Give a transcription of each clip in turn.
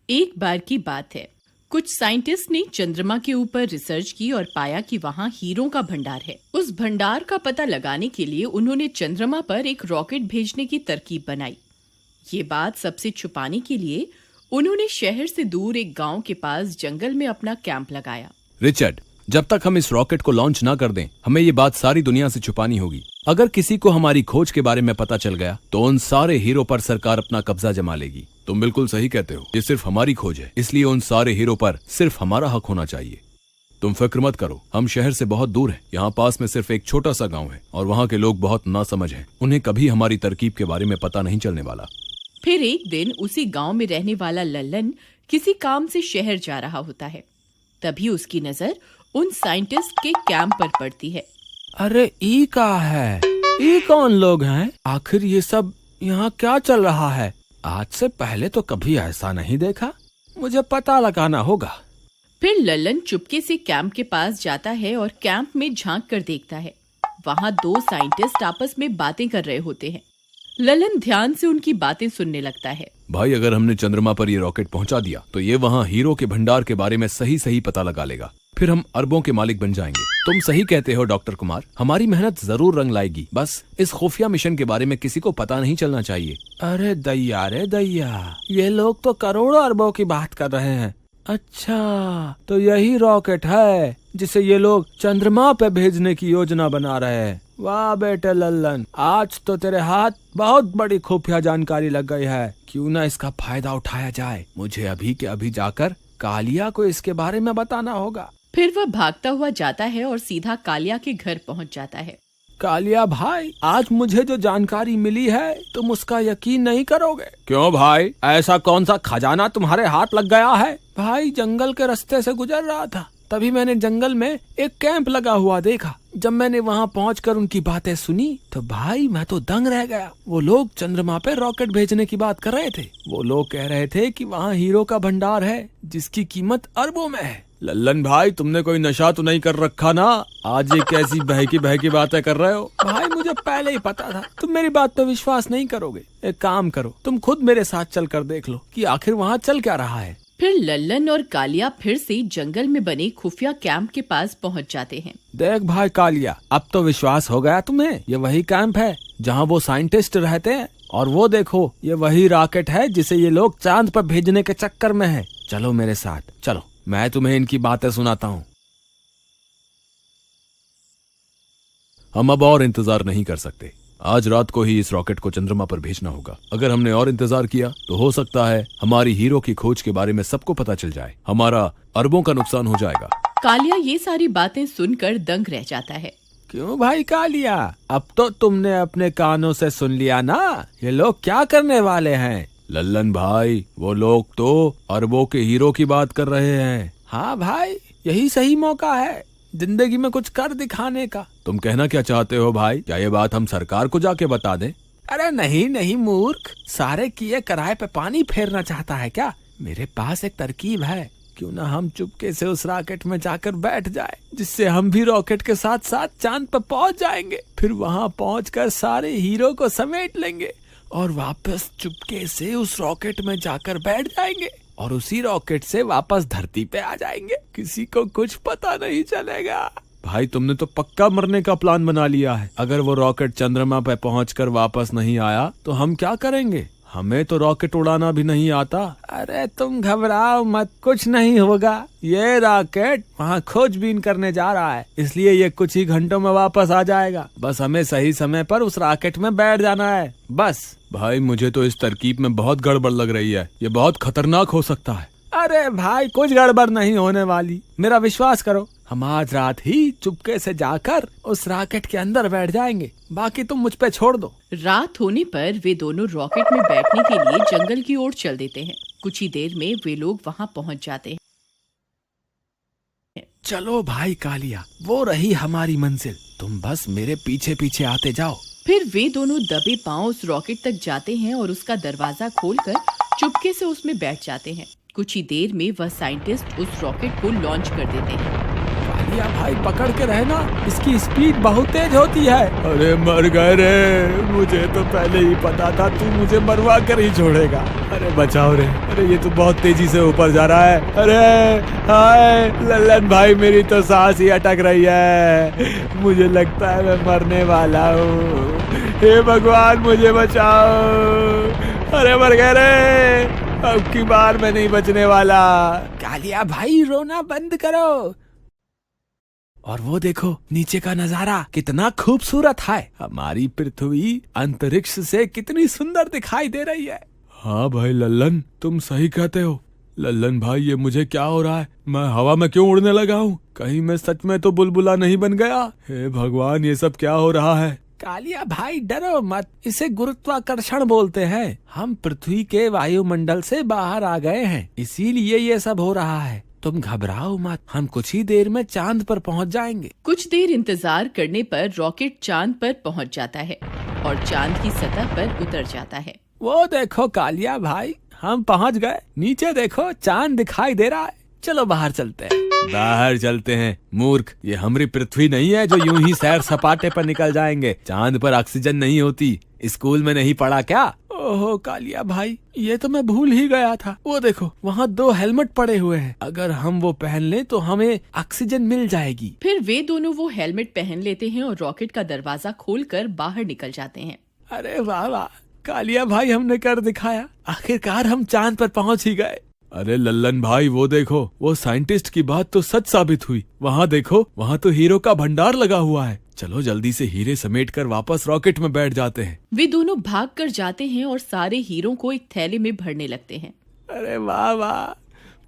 एक बार की बात है, कुछ साइंटिस्ट ने चंद्रमा के ऊपर रिसर्च की और पाया कि वहाँ हीरों का भंडार है। उस भंडार का पता लगाने के लिए उन्होंने चंद्रमा पर एक रॉकेट भेजने की तरकीब बनाई। ये बात सबसे छुपाने के लिए उन्होंने शहर से दूर एक गांव के पास जंगल में अपना कैंप लगाया। रिचर्ड, जब तक हम इस रॉकेट को लॉन्च ना कर दें, हमें ये बात सारी दुनिया से छुपानी होगी। अगर किसी को हमारी खोज के बारे में पता चल गया तो उन सारे हीरो पर सरकार अपना कब्जा जमा लेगी। तुम बिल्कुल सही कहते हो, ये सिर्फ हमारी खोज है, इसलिए उन सारे हीरो पर सिर्फ हमारा हक होना चाहिए। तुम फिक्र मत करो, हम शहर से बहुत दूर हैं। यहाँ पास में सिर्फ एक छोटा सा गाँव है और वहाँ के लोग बहुत नासमझ हैं। उन्हें कभी हमारी तरकीब के बारे में पता नहीं चलने वाला। फिर एक दिन उसी गांव में रहने वाला लल्लन किसी काम से शहर जा रहा होता है। तभी उसकी नजर उन साइंटिस्ट के कैंप पर पड़ती है। अरे ई का है? ई कौन लोग हैं? आखिर ये सब यहाँ क्या चल रहा है? आज से पहले तो कभी ऐसा नहीं देखा। मुझे पता लगाना होगा। फिर लल्लन चुपके से कैंप के पास जाता है और कैंप में झांक कर देखता है। वहाँ दो साइंटिस्ट आपस में बातें कर रहे होते हैं। लल्लन ध्यान से उनकी बातें सुनने लगता है। भाई, अगर हमने चंद्रमा पर ये रॉकेट पहुंचा दिया तो ये वहाँ हीरो के भंडार के बारे में सही सही पता लगा लेगा। फिर हम अरबों के मालिक बन जाएंगे। तुम सही कहते हो डॉक्टर कुमार, हमारी मेहनत जरूर रंग लाएगी। बस इस खुफिया मिशन के बारे में किसी को पता नहीं चलना चाहिए। अरे दैया रे दैया, ये लोग तो करोड़ों अरबों की बात कर रहे हैं। अच्छा, तो यही रॉकेट है जिसे ये लोग चंद्रमा पे भेजने की योजना बना रहे हैं। वाह बेटे लल्लन, आज तो तेरे हाथ बहुत बड़ी खुफिया जानकारी लग गई है। क्यों ना इसका फायदा उठाया जाए। मुझे अभी के अभी जाकर कालिया को इसके बारे में बताना होगा। फिर वह भागता हुआ जाता है और सीधा कालिया के घर पहुंच जाता है। कालिया भाई, आज मुझे जो जानकारी मिली है तुम उसका यकीन नहीं करोगे। क्यों भाई, ऐसा कौन सा खजाना तुम्हारे हाथ लग गया है? भाई, जंगल के रास्ते से गुजर रहा था, तभी मैंने जंगल में एक कैंप लगा हुआ देखा। जब मैंने वहाँ पहुंचकर उनकी बातें सुनी तो भाई मैं तो दंग रह गया। वो लोग चंद्रमा पे रॉकेट भेजने की बात कर रहे थे। वो लोग कह रहे थे कि वहाँ हीरो का भंडार है जिसकी कीमत अरबों में है। लल्लन भाई, तुमने कोई नशा तो नहीं कर रखा ना? आज ये कैसी बहकी बातें कर रहे हो? भाई, मुझे पहले ही पता था तुम मेरी बात पे विश्वास नहीं करोगे। एक काम करो, तुम खुद मेरे साथ चल कर देख लो कि आखिर वहाँ चल क्या रहा है। फिर लल्लन और कालिया फिर से जंगल में बने खुफिया कैंप के पास पहुंच जाते हैं। देख भाई कालिया, अब तो विश्वास हो गया तुम्हें। ये वही कैंप है जहाँ वो साइंटिस्ट रहते हैं। और वो देखो, ये वही रॉकेट है जिसे ये लोग चांद पर भेजने के चक्कर में है। चलो मेरे साथ, चलो, मैं तुम्हें इनकी बातें सुनाता हूँ। हम अब और इंतजार नहीं कर सकते। आज रात को ही इस रॉकेट को चंद्रमा पर भेजना होगा। अगर हमने और इंतजार किया तो हो सकता है हमारी हीरो की खोज के बारे में सबको पता चल जाए। हमारा अरबों का नुकसान हो जाएगा। कालिया ये सारी बातें सुनकर दंग रह जाता है। क्यों भाई कालिया, अब तो तुमने अपने कानों से सुन लिया ना, ये लोग क्या करने वाले हैं? लल्लन भाई, वो लोग तो अरबों के हीरो की बात कर रहे हैं। हाँ भाई, यही सही मौका है जिंदगी में कुछ कर दिखाने का। तुम कहना क्या चाहते हो भाई? क्या ये बात हम सरकार को जाके बता दें? अरे नहीं नहीं मूर्ख, सारे किए कराए पे पानी फेरना चाहता है क्या? मेरे पास एक तरकीब है। क्यों ना हम चुपके से उस रॉकेट में जाकर बैठ जाए, जिससे हम भी रॉकेट के साथ साथ चांद पर पहुंच जाएंगे। फिर वहां पहुंचकर सारे हीरो को समेट लेंगे और वापस चुपके से उस रॉकेट में जाकर बैठ जाएंगे और उसी रॉकेट से वापस धरती पे आ जाएंगे। किसी को कुछ पता नहीं चलेगा। भाई, तुमने तो पक्का मरने का प्लान बना लिया है। अगर वो रॉकेट चंद्रमा पे पहुंचकर वापस नहीं आया तो हम क्या करेंगे? हमें तो रॉकेट उड़ाना भी नहीं आता। अरे तुम घबराओ मत, कुछ नहीं होगा। ये रॉकेट वहाँ खोजबीन करने जा रहा है, इसलिए ये कुछ ही घंटों में वापस आ जाएगा। बस हमें सही समय पर उस रॉकेट में बैठ जाना है, बस। भाई, मुझे तो इस तरकीब में बहुत गड़बड़ लग रही है। ये बहुत खतरनाक हो सकता है। अरे भाई, कुछ गड़बड़ नहीं होने वाली, मेरा विश्वास करो। हम आज रात ही चुपके से जाकर उस रॉकेट के अंदर बैठ जाएंगे, बाकी तुम मुझ पे छोड़ दो। रात होने पर वे दोनों रॉकेट में बैठने के लिए जंगल की ओर चल देते हैं। कुछ ही देर में वे लोग वहां पहुंच जाते हैं। चलो भाई कालिया, वो रही हमारी मंजिल। तुम बस मेरे पीछे पीछे आते जाओ। फिर वे दोनों दबे पांव उस रॉकेट तक जाते हैं और उसका दरवाजा खोलकर चुपके से उसमें बैठ जाते हैं। कुछ ही देर में वह साइंटिस्ट उस रॉकेट को लॉन्च कर देते हैं। कालिया भाई पकड़ के रहना, इसकी स्पीड बहुत तेज होती है। अरे मर गए रे, मुझे तो पहले ही पता था तू मुझे मरवा कर ही छोड़ेगा। अरे बचाओ रे, अरे ये तो बहुत तेजी से ऊपर जा रहा है। अरे हाय लल्लन भाई, मेरी तो सांस ही अटक रही है, मुझे लगता है मैं मरने वाला हूँ। हे भगवान मुझे बचाओ। अरे मर गए रे, अब की बार मैं नहीं बचने वाला। कालिया भाई रोना बंद करो। और वो देखो नीचे का नजारा कितना खूबसूरत है। हमारी पृथ्वी अंतरिक्ष से कितनी सुंदर दिखाई दे रही है। हाँ भाई लल्लन, तुम सही कहते हो। लल्लन भाई ये मुझे क्या हो रहा है, मैं हवा में क्यों उड़ने लगा हूँ? कहीं मैं सच में तो बुलबुला नहीं बन गया? हे भगवान, ये सब क्या हो रहा है? कालिया भाई डरो मत, इसे गुरुत्वाकर्षण बोलते हैं। हम पृथ्वी के वायुमंडल से बाहर आ गए हैं, इसीलिए ये सब हो रहा है। तुम घबराओ मत, हम कुछ ही देर में चांद पर पहुंच जाएंगे। कुछ देर इंतजार करने पर रॉकेट चांद पर पहुंच जाता है और चांद की सतह पर उतर जाता है। वो देखो कालिया भाई, हम पहुंच गए। नीचे देखो चांद दिखाई दे रहा है। चलो बाहर चलते हैं। बाहर चलते हैं मूर्ख, ये हमारी पृथ्वी नहीं है जो यूं ही सैर सपाटे पर निकल जाएंगे। चांद पर ऑक्सीजन नहीं होती, स्कूल में नहीं पढ़ा क्या? ओहो कालिया भाई, ये तो मैं भूल ही गया था। वो देखो वहाँ 2 हेलमेट पड़े हुए हैं, अगर हम वो पहन लें तो हमें ऑक्सीजन मिल जाएगी। फिर वे दोनों वो हेलमेट पहन लेते हैं और रॉकेट का दरवाजा खोलकर बाहर निकल जाते हैं। अरे वाह वाह कालिया भाई, हमने कर दिखाया, आखिरकार हम चांद पर पहुंच ही गए। अरे लल्लन भाई वो देखो, वो साइंटिस्ट की बात तो सच साबित हुई। वहाँ देखो, वहाँ तो हीरो का भंडार लगा हुआ है। चलो जल्दी से हीरे समेटकर वापस रॉकेट में बैठ जाते हैं। वे दोनों भाग कर जाते हैं और सारे हीरो को एक थैले में भरने लगते हैं। अरे वाह वाह,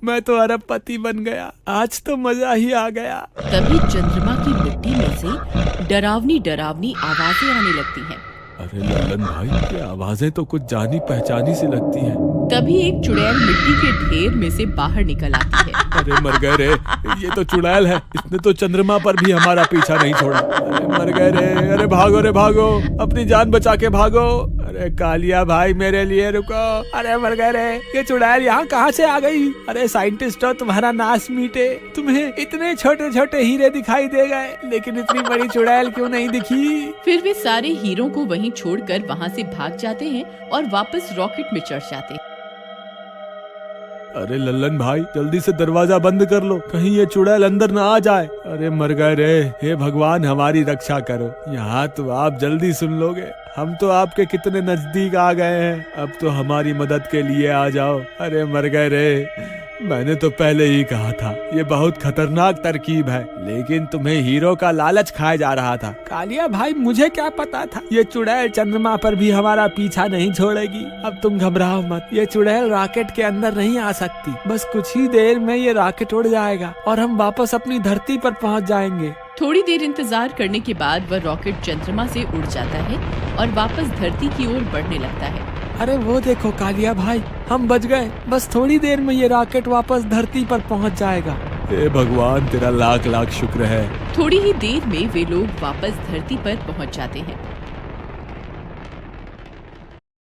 मैं तो अरबपति बन गया, आज तो मजा ही आ गया। तभी चंद्रमा की मिट्टी में से डरावनी डरावनी आवाजें आने लगती हैं। अरे लल्लन भाई, ये आवाजें तो कुछ जानी पहचानी सी लगती हैं। तभी एक चुड़ैल मिट्टी के ढेर में से बाहर निकल आती है। अरे मर गए रे, ये तो चुड़ैल है, इसने तो चंद्रमा पर भी हमारा पीछा नहीं छोड़ा। अरे मर गए रे, अरे भागो रे भागो, अपनी जान बचा के भागो। अरे कालिया भाई मेरे लिए रुको। अरे मर गए रे, ये चुड़ैल यहाँ कहाँ से आ गई? अरे साइंटिस्ट हो, तुम्हारा नाश मीटे, तुम्हें इतने छोटे छोटे हीरे दिखाई दे गए, लेकिन इतनी बड़ी चुड़ैल क्यों नहीं दिखी? फिर वे सारे हीरो को वहीं छोड़कर वहाँ से भाग जाते हैं और वापस रॉकेट में चढ़ जाते हैं। अरे लल्लन भाई जल्दी से दरवाजा बंद कर लो, कहीं ये चुड़ैल अंदर ना आ जाए। अरे मर गए रे, हे भगवान हमारी रक्षा करो। यहाँ तो आप जल्दी सुन लोगे, हम तो आपके कितने नजदीक आ गए हैं, अब तो हमारी मदद के लिए आ जाओ। अरे मर गए रे, मैंने तो पहले ही कहा था ये बहुत खतरनाक तरकीब है, लेकिन तुम्हें हीरो का लालच खाया जा रहा था। कालिया भाई मुझे क्या पता था ये चुड़ैल चंद्रमा पर भी हमारा पीछा नहीं छोड़ेगी। अब तुम घबराओ मत, ये चुड़ैल रॉकेट के अंदर नहीं आ सकती, बस कुछ ही देर में ये रॉकेट उड़ जाएगा और हम वापस अपनी धरती पर पहुंच जाएंगे। थोड़ी देर इंतजार करने के बाद वह रॉकेट चंद्रमा से उड़ जाता है और वापस धरती की ओर बढ़ने लगता है। अरे वो देखो कालिया भाई, हम बच गए, बस थोड़ी देर में ये रॉकेट वापस धरती पर पहुंच जाएगा। हे भगवान तेरा लाख लाख शुक्र है। थोड़ी ही देर में वे लोग वापस धरती पर पहुंच जाते हैं।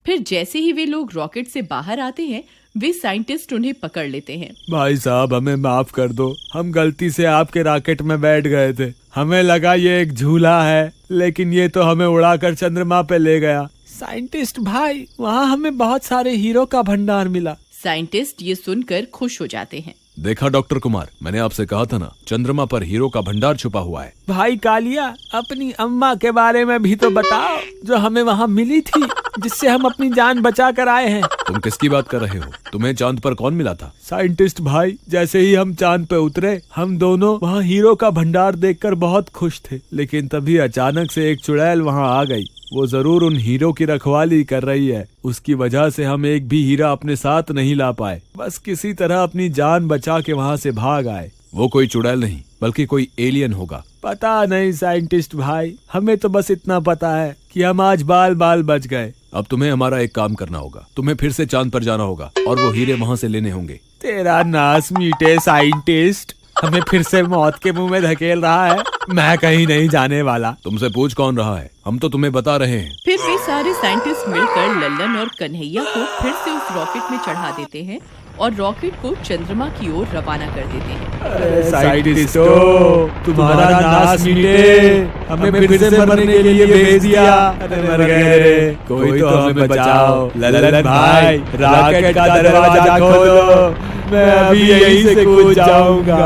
फिर जैसे ही वे लोग रॉकेट से बाहर आते हैं, वे साइंटिस्ट उन्हें पकड़ लेते हैं। भाई साहब हमें माफ कर दो, हम गलती से आपके रॉकेट में बैठ गए थे, हमें लगा ये एक झूला है, लेकिन ये तो हमें उड़ाकर चंद्रमा पे ले गया। साइंटिस्ट भाई, वहाँ हमें बहुत सारे हीरो का भंडार मिला। साइंटिस्ट ये सुनकर खुश हो जाते हैं। देखा डॉक्टर कुमार, मैंने आपसे कहा था ना, चंद्रमा पर हीरो का भंडार छुपा हुआ है। भाई कालिया, अपनी अम्मा के बारे में भी तो बताओ, जो हमें वहाँ मिली थी, जिससे हम अपनी जान बचा कर आए हैं। तुम किसकी बात कर रहे हो? तुम्हें चांद पर कौन मिला था? साइंटिस्ट भाई, जैसे ही हम चांद पे उतरे, हम दोनों वहाँ हीरो का भंडार देखकर बहुत खुश थे, लेकिन तभी अचानक से एक चुड़ैल वहाँ आ गई। वो जरूर उन हीरो की रखवाली कर रही है, उसकी वजह से हम एक भी हीरा अपने साथ नहीं ला पाए, बस किसी तरह अपनी जान बचा के वहाँ से भाग आए। वो कोई चुड़ैल नहीं बल्कि कोई एलियन होगा। पता नहीं साइंटिस्ट भाई, हमें तो बस इतना पता है कि हम आज बाल बाल बच गए। अब तुम्हें हमारा एक काम करना होगा, तुम्हें फिर से चांद पर जाना होगा और वो हीरे वहाँ से लेने होंगे। तेरा नाश मीटे साइंटिस्ट, हमें फिर से मौत के मुंह में धकेल रहा है। मैं कहीं नहीं जाने वाला। तुमसे पूछ कौन रहा है, हम तो तुम्हें बता रहे हैं। फिर वे सारे साइंटिस्ट मिलकर लल्लन और कन्हैया को फिर से उस रॉकेट में चढ़ा देते हैं और रॉकेट को चंद्रमा की ओर रवाना कर देते हैं। अरे साइंटिस्टों, तुम्हारा नाश मिटे, हमें फिर से मरने के लिए भेज दिया। अरे मर गए रे, कोई तो हमें बचाओ। लल्लन भाई, रॉकेट का दरवाजा खोलो, मैं अभी यहीं से कूद जाऊंगा।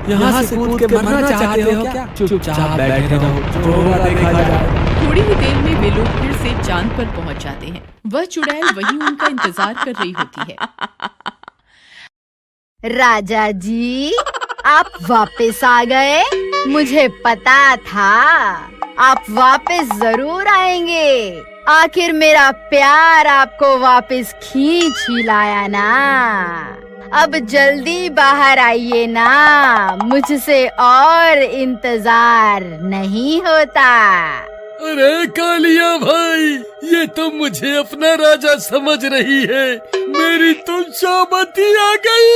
यहाँ से कूद के मरना चाहते हो क्या? चुपचाप बैठे रहो, जो होगा देखा जाए। थोड़ी ही देर में वे लोग फिर से चांद पर पहुंच जाते हैं। वह चुड़ैल वही उनका इंतजार कर रही होती है। राजा जी, आप वापस आ गए। मुझे पता था आप वापस जरूर आएंगे। आखिर मेरा प्यार आपको वापस खींच ही लाया ना। अब जल्दी बाहर आइए ना, मुझसे और इंतजार नहीं होता। अरे कालिया भाई, ये तो मुझे अपना राजा समझ रही है। मेरी तो शामती आ गई,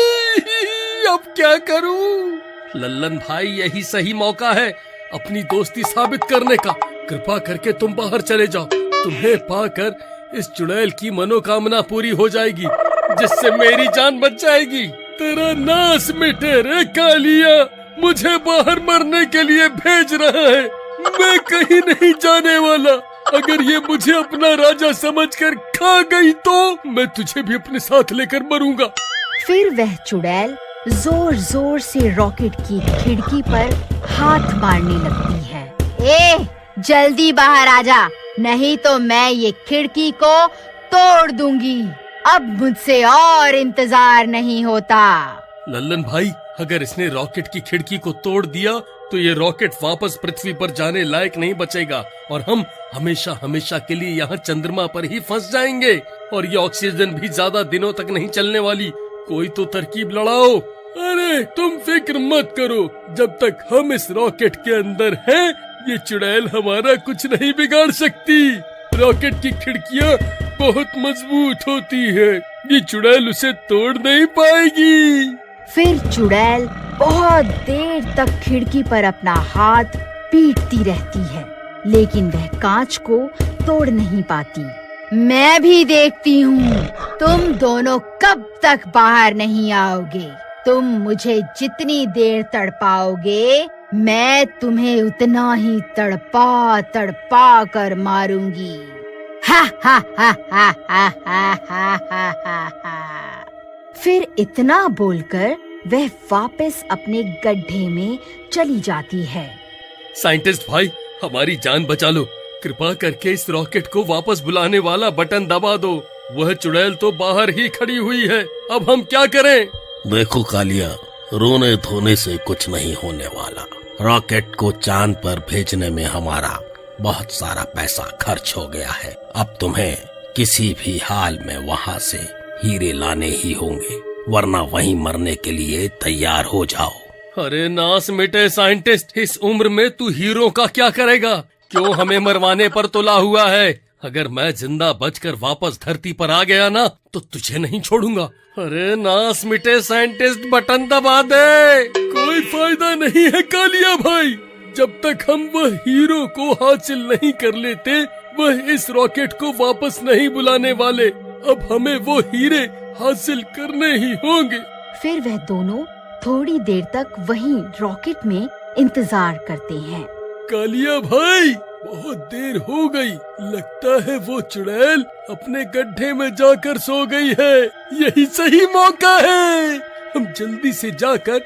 अब क्या करूं? लल्लन भाई, यही सही मौका है अपनी दोस्ती साबित करने का। कृपा करके तुम बाहर चले जाओ। तुम्हें पाकर इस चुड़ैल की मनोकामना पूरी हो जाएगी, जिससे मेरी जान बच जाएगी। तेरा नाश मिटे रे कालिया, मुझे बाहर मरने के लिए भेज रहा है। मैं कहीं नहीं जाने वाला। अगर ये मुझे अपना राजा समझकर खा गई तो मैं तुझे भी अपने साथ लेकर मरूंगा। फिर वह चुड़ैल जोर जोर से रॉकेट की खिड़की पर हाथ मारने लगती है। ए, जल्दी बाहर आजा, नहीं तो मैं ये खिड़की को तोड़ दूंगी। अब मुझसे और इंतजार नहीं होता। लल्लन भाई, अगर इसने रॉकेट की खिड़की को तोड़ दिया तो ये रॉकेट वापस पृथ्वी पर जाने लायक नहीं बचेगा और हम हमेशा हमेशा के लिए यहाँ चंद्रमा पर ही फंस जाएंगे। और ये ऑक्सीजन भी ज्यादा दिनों तक नहीं चलने वाली। कोई तो तरकीब लड़ाओ। अरे तुम फिक्र मत करो, जब तक हम इस रॉकेट के अंदर हैं, ये चुड़ैल हमारा कुछ नहीं बिगाड़ सकती। रॉकेट की खिड़कियाँ बहुत मजबूत होती है, ये चुड़ैल उसे तोड़ नहीं पाएगी। फिर चुड़ैल बहुत देर तक खिड़की पर अपना हाथ पीटती रहती है, लेकिन वह कांच को तोड़ नहीं पाती। मैं भी देखती हूँ तुम दोनों कब तक बाहर नहीं आओगे। तुम मुझे जितनी देर तड़पाओगे, मैं तुम्हें उतना ही तड़पा तड़पा कर मारूंगी। हा हा हा हा हा हा हा हा हा। फिर इतना बोलकर वह वापस अपने गड्ढे में चली जाती है। साइंटिस्ट भाई, हमारी जान बचा लो। कृपा करके इस रॉकेट को वापस बुलाने वाला बटन दबा दो। वह चुड़ैल तो बाहर ही खड़ी हुई है, अब हम क्या करें? देखो कालिया, रोने धोने से कुछ नहीं होने वाला। रॉकेट को चांद पर भेजने में हमारा बहुत सारा पैसा खर्च हो गया है। अब तुम्हें किसी भी हाल में वहाँ से हीरे लाने ही होंगे, वरना वहीं मरने के लिए तैयार हो जाओ। अरे नास मिटे साइंटिस्ट, इस उम्र में तू हीरो का क्या करेगा? क्यों हमें मरवाने पर तुला हुआ है? अगर मैं जिंदा बचकर वापस धरती पर आ गया ना, तो तुझे नहीं छोड़ूंगा। अरे नास मिटे साइंटिस्ट, बटन दबा दे। कोई फायदा नहीं है कालिया भाई, जब तक हम वह हीरो को हासिल नहीं कर लेते, वह इस रॉकेट को वापस नहीं बुलाने वाले। अब हमें वो हीरे हासिल करने ही होंगे। फिर वह दोनों थोड़ी देर तक वहीं रॉकेट में इंतजार करते हैं। कालिया भाई, बहुत देर हो गई, लगता है वो चुड़ैल अपने गड्ढे में जाकर सो गई है। यही सही मौका है, हम जल्दी से जाकर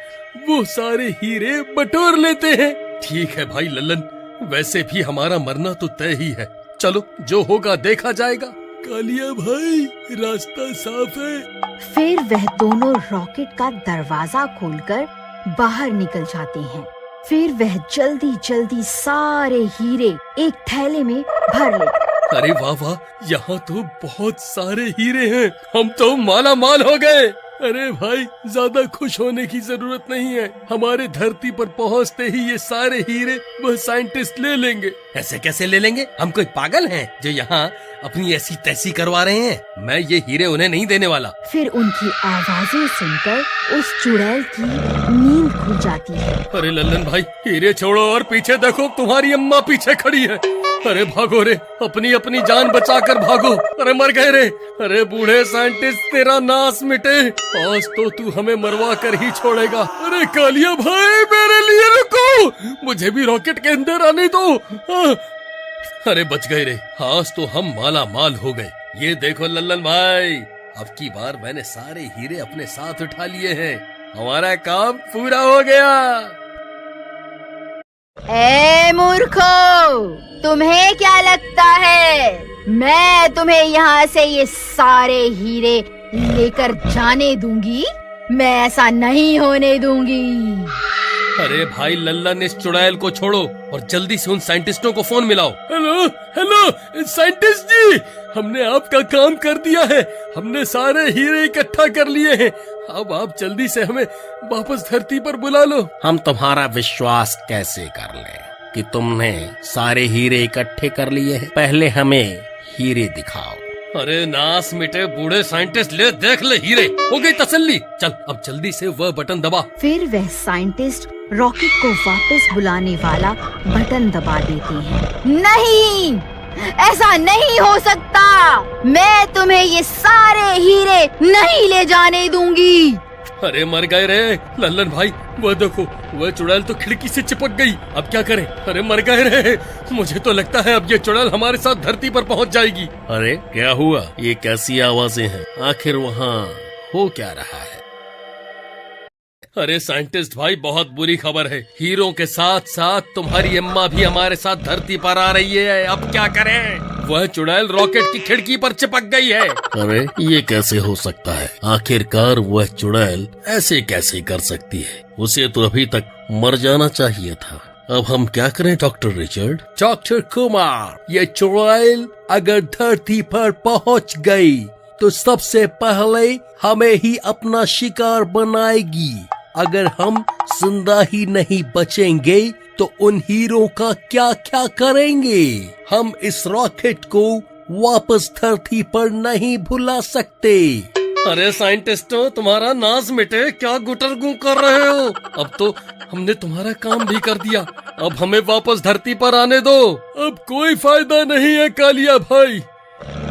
वो सारे हीरे बटोर लेते हैं। ठीक है भाई लल्लन, वैसे भी हमारा मरना तो तय ही है। चलो, जो होगा देखा जाएगा। कालिया भाई, रास्ता साफ है। फिर वह दोनों रॉकेट का दरवाजा खोलकर बाहर निकल जाते हैं। फिर वह जल्दी जल्दी सारे हीरे एक थैले में भर लेते। अरे वाह वाह, यहाँ तो बहुत सारे हीरे हैं, हम तो माला माल हो गए। अरे भाई, ज्यादा खुश होने की जरूरत नहीं है। हमारे धरती पर पहुँचते ही ये सारे हीरे वह साइंटिस्ट ले लेंगे। ऐसे कैसे ले लेंगे? हम कोई पागल हैं जो यहाँ अपनी ऐसी तैसी करवा रहे हैं। मैं ये हीरे उन्हें नहीं देने वाला। फिर उनकी आवाजें सुनकर उस चुड़ैल की नींद खुल जाती है। अरे लल्लन भाई, हीरे छोड़ो और पीछे देखो, तुम्हारी अम्मा पीछे खड़ी है। अरे भागो रे, अपनी अपनी जान बचाकर भागो। अरे मर गए रे। अरे बूढ़े साइंटिस्ट, तेरा नाश मिटे, आज तो तू हमें मरवा कर ही छोड़ेगा। अरे कालिया भाई, मेरे लिए रुको, मुझे भी रॉकेट के अंदर आने दो। अरे बच गए रे, आज तो हम माला माल हो गए। ये देखो लल्लन भाई, अब की बार मैंने सारे हीरे अपने साथ उठा लिए हैं। हमारा काम पूरा हो गया। ए मूर्खो, तुम्हें क्या लगता है मैं तुम्हें यहाँ से ये सारे हीरे लेकर जाने दूंगी? मैं ऐसा नहीं होने दूंगी। अरे भाई लल्लन, इस चुड़ैल को छोड़ो और जल्दी से उन साइंटिस्टों को फोन मिलाओ। हेलो हेलो साइंटिस्ट जी, हमने आपका काम कर दिया है। हमने सारे हीरे इकट्ठा कर लिए हैं। अब आप जल्दी से हमें वापस धरती पर बुला लो। हम तुम्हारा विश्वास कैसे कर लें कि तुमने सारे हीरे इकट्ठे कर लिए हैं? पहले हमें हीरे दिखाओ। अरे नास मिटे बूढ़े साइंटिस्ट, ले देख ले हीरे, हो गई तसल्ली। चल अब जल्दी से वह बटन दबा। फिर वह साइंटिस्ट रॉकेट को वापस बुलाने वाला बटन दबा देते हैं। नहीं, ऐसा नहीं हो सकता। मैं तुम्हें ये सारे हीरे नहीं ले जाने दूंगी। अरे मर गए रे लल्लन भाई, वह देखो, वह चुड़ैल तो खिड़की से चिपक गई। अब क्या करें? अरे मर गए रे। मुझे तो लगता है अब ये चुड़ैल हमारे साथ धरती पर पहुंच जाएगी। अरे क्या हुआ? ये कैसी आवाजें हैं? आखिर वहाँ हो क्या रहा है? अरे साइंटिस्ट भाई, बहुत बुरी खबर है। हीरों के साथ साथ तुम्हारी अम्मा भी हमारे साथ धरती पर आ रही है। अब क्या करें? वह चुड़ैल रॉकेट की खिड़की पर चिपक गई है। अरे ये कैसे हो सकता है? आखिरकार वह चुड़ैल ऐसे कैसे कर सकती है? उसे तो अभी तक मर जाना चाहिए था। अब हम क्या करें डॉक्टर रिचर्ड? डॉक्टर कुमार, ये चुड़ैल अगर धरती पर पहुंच गई तो सबसे पहले हमें ही अपना शिकार बनाएगी। अगर हम जिंदा ही नहीं बचेंगे तो उन हीरों का क्या क्या करेंगे? हम इस रॉकेट को वापस धरती पर नहीं भुला सकते। अरे साइंटिस्टों, तुम्हारा नाज मिटे, क्या गुटरगू कर रहे हो? अब तो हमने तुम्हारा काम भी कर दिया, अब हमें वापस धरती पर आने दो। अब कोई फायदा नहीं है कालिया भाई,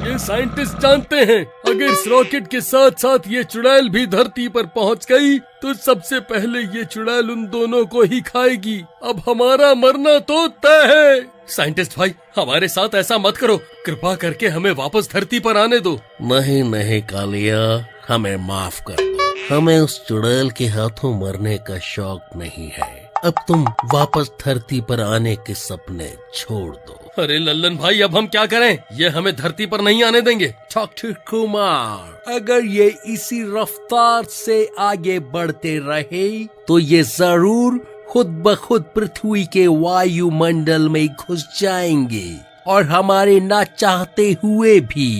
ये साइंटिस्ट जानते हैं अगर इस रॉकेट के साथ साथ ये चुड़ैल भी धरती पर पहुंच गई तो सबसे पहले ये चुड़ैल उन दोनों को ही खाएगी। अब हमारा मरना तो तय है। साइंटिस्ट भाई, हमारे साथ ऐसा मत करो, कृपा करके हमें वापस धरती पर आने दो। नहीं नहीं कालिया, हमें माफ कर दो। हमें उस चुड़ैल के हाथों मरने का शौक नहीं है। अब तुम वापस धरती पर आने के सपने छोड़ दो। अरे लल्लन भाई, अब हम क्या करें? ये हमें धरती पर नहीं आने देंगे। डॉक्टर कुमार, अगर ये इसी रफ्तार से आगे बढ़ते रहे तो ये जरूर खुद ब खुद पृथ्वी के वायुमंडल में घुस जाएंगे और हमारे ना चाहते हुए भी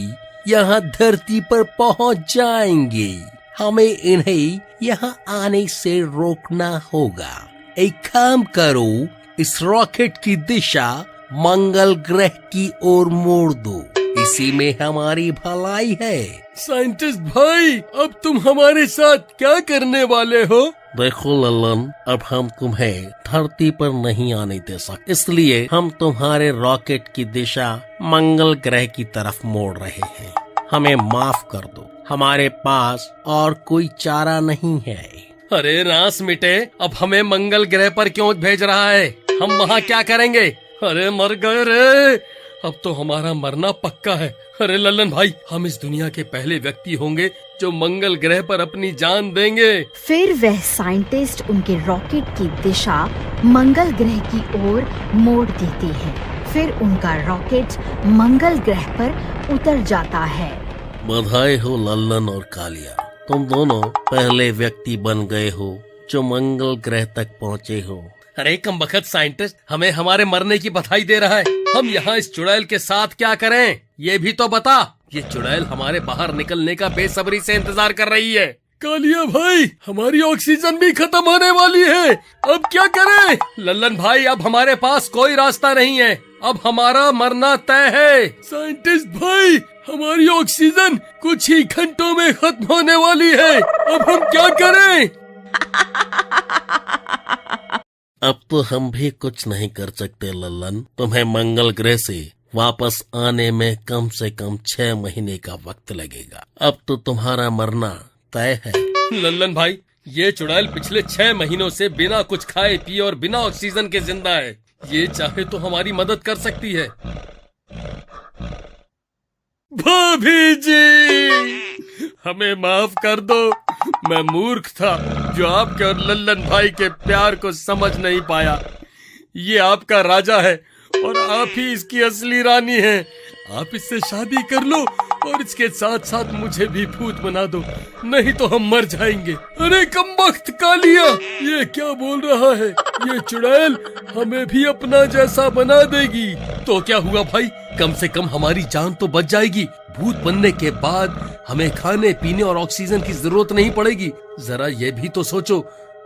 यहाँ धरती पर पहुँच जाएंगे। हमें इन्हें यहाँ आने से रोकना होगा। एक काम करो, इस रॉकेट की दिशा मंगल ग्रह की ओर मोड़ दो, इसी में हमारी भलाई है। साइंटिस्ट भाई, अब तुम हमारे साथ क्या करने वाले हो? देखो लल्लन, अब हम तुम्हें धरती पर नहीं आने दे सकते, इसलिए हम तुम्हारे रॉकेट की दिशा मंगल ग्रह की तरफ मोड़ रहे हैं। हमें माफ कर दो, हमारे पास और कोई चारा नहीं है। अरे नास मिटे, अब हमें मंगल ग्रह पर क्यों भेज रहा है? हम वहाँ क्या करेंगे? अरे मर गए रे, अब तो हमारा मरना पक्का है। अरे लल्लन भाई, हम इस दुनिया के पहले व्यक्ति होंगे जो मंगल ग्रह पर अपनी जान देंगे। फिर वह साइंटिस्ट उनके रॉकेट की दिशा मंगल ग्रह की ओर मोड़ देते हैं। फिर उनका रॉकेट मंगल ग्रह पर उतर जाता है। बधाई हो लल्लन और कालिया, तुम दोनों पहले व्यक्ति बन गए हो जो मंगल ग्रह तक पहुँचे हो। अरे कमबख्त साइंटिस्ट, हमें हमारे मरने की बधाई दे रहा है। हम यहाँ इस चुड़ैल के साथ क्या करें, ये भी तो बता। ये चुड़ैल हमारे बाहर निकलने का बेसब्री से इंतजार कर रही है। कालिया भाई, हमारी ऑक्सीजन भी खत्म होने वाली है, अब क्या करें? लल्लन भाई, अब हमारे पास कोई रास्ता नहीं है, अब हमारा मरना तय है। साइंटिस्ट भाई, हमारी ऑक्सीजन कुछ ही घंटों में खत्म होने वाली है। अब हम क्या करें? अब तो हम भी कुछ नहीं कर सकते लल्लन। तुम्हें मंगल ग्रह से वापस आने में कम से कम 6 महीने का वक्त लगेगा। अब तो तुम्हारा मरना तय है। लल्लन भाई, ये चुड़ैल पिछले 6 महीनों से बिना कुछ खाए पिए और बिना ऑक्सीजन के जिंदा है। ये चाहे तो हमारी मदद कर सकती है। भाभी जी, हमें माफ कर दो। मैं मूर्ख था जो आपके और लल्लन भाई के प्यार को समझ नहीं पाया। ये आपका राजा है और आप ही इसकी असली रानी हैं। आप इससे शादी कर लो और इसके साथ साथ मुझे भी भूत बना दो, नहीं तो हम मर जाएंगे। अरे कमबख्त कालिया, ये क्या बोल रहा है? ये चुड़ैल हमें भी अपना जैसा बना देगी। तो क्या हुआ भाई, कम से कम हमारी जान तो बच जाएगी। भूत बनने के बाद हमें खाने पीने और ऑक्सीजन की जरूरत नहीं पड़ेगी। जरा ये भी तो सोचो,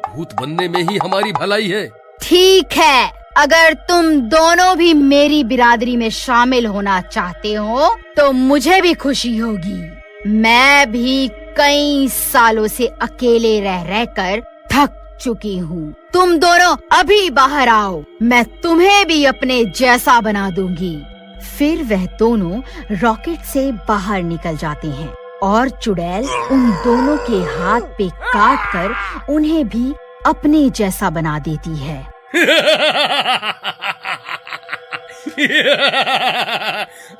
भूत बनने में ही हमारी भलाई है। ठीक है, अगर तुम दोनों भी मेरी बिरादरी में शामिल होना चाहते हो तो मुझे भी खुशी होगी। मैं भी कई सालों से अकेले रह रहकर थक चुकी हूँ। तुम दोनों अभी बाहर आओ, मैं तुम्हें भी अपने जैसा बना दूंगी। फिर वह दोनों रॉकेट से बाहर निकल जाते हैं और चुड़ैल उन दोनों के हाथ पे काट कर उन्हें भी अपने जैसा बना देती है।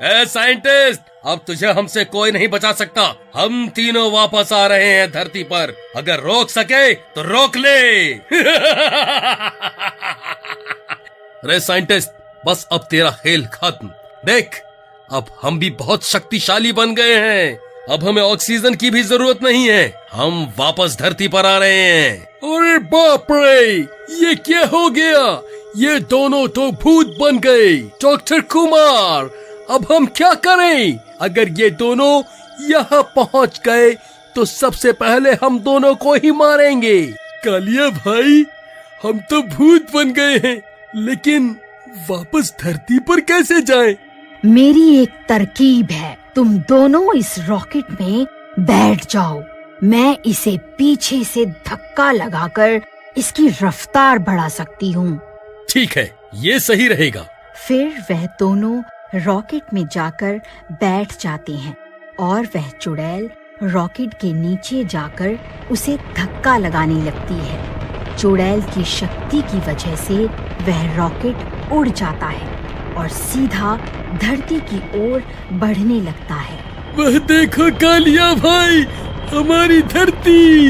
ए साइंटिस्ट, अब तुझे हमसे कोई नहीं बचा सकता। हम तीनों वापस आ रहे हैं धरती पर। अगर रोक सके तो रोक ले। अरे साइंटिस्ट, बस अब तेरा खेल खत्म। देख, अब हम भी बहुत शक्तिशाली बन गए हैं। अब हमें ऑक्सीजन की भी जरूरत नहीं है। हम वापस धरती पर आ रहे हैं। अरे बाप रे, ये क्या हो गया? ये दोनों तो भूत बन गए। डॉक्टर कुमार, अब हम क्या करें? अगर ये दोनों यहाँ पहुँच गए तो सबसे पहले हम दोनों को ही मारेंगे। कालिया भाई, हम तो भूत बन गए हैं, लेकिन वापस धरती पर कैसे जाएं? मेरी एक तरकीब है। तुम दोनों इस रॉकेट में बैठ जाओ। मैं इसे पीछे से धक्का लगाकर इसकी रफ्तार बढ़ा सकती हूँ। ठीक है, ये सही रहेगा। फिर वह दोनों रॉकेट में जाकर बैठ जाते हैं और वह चुड़ैल रॉकेट के नीचे जाकर उसे धक्का लगाने लगती है। चुड़ैल की शक्ति की वजह से वह रॉकेट उड़ जाता है और सीधा धरती की ओर बढ़ने लगता है। वह देखो कालिया भाई, हमारी धरती।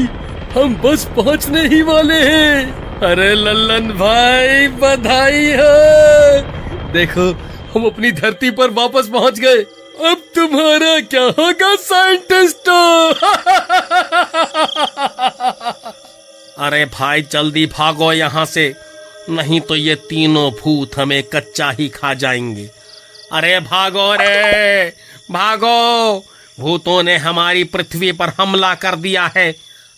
हम बस पहुंचने ही वाले हैं। अरे लल्लन भाई, बधाई हो। देखो, हम अपनी धरती पर वापस पहुंच गए। अब तुम्हारा क्या होगा साइंटिस्टों? अरे भाई, जल्दी भागो यहाँ से, नहीं तो ये तीनों भूत हमें कच्चा ही खा जाएंगे। अरे भागो रे, भागो, भूतों ने हमारी पृथ्वी पर हमला कर दिया है।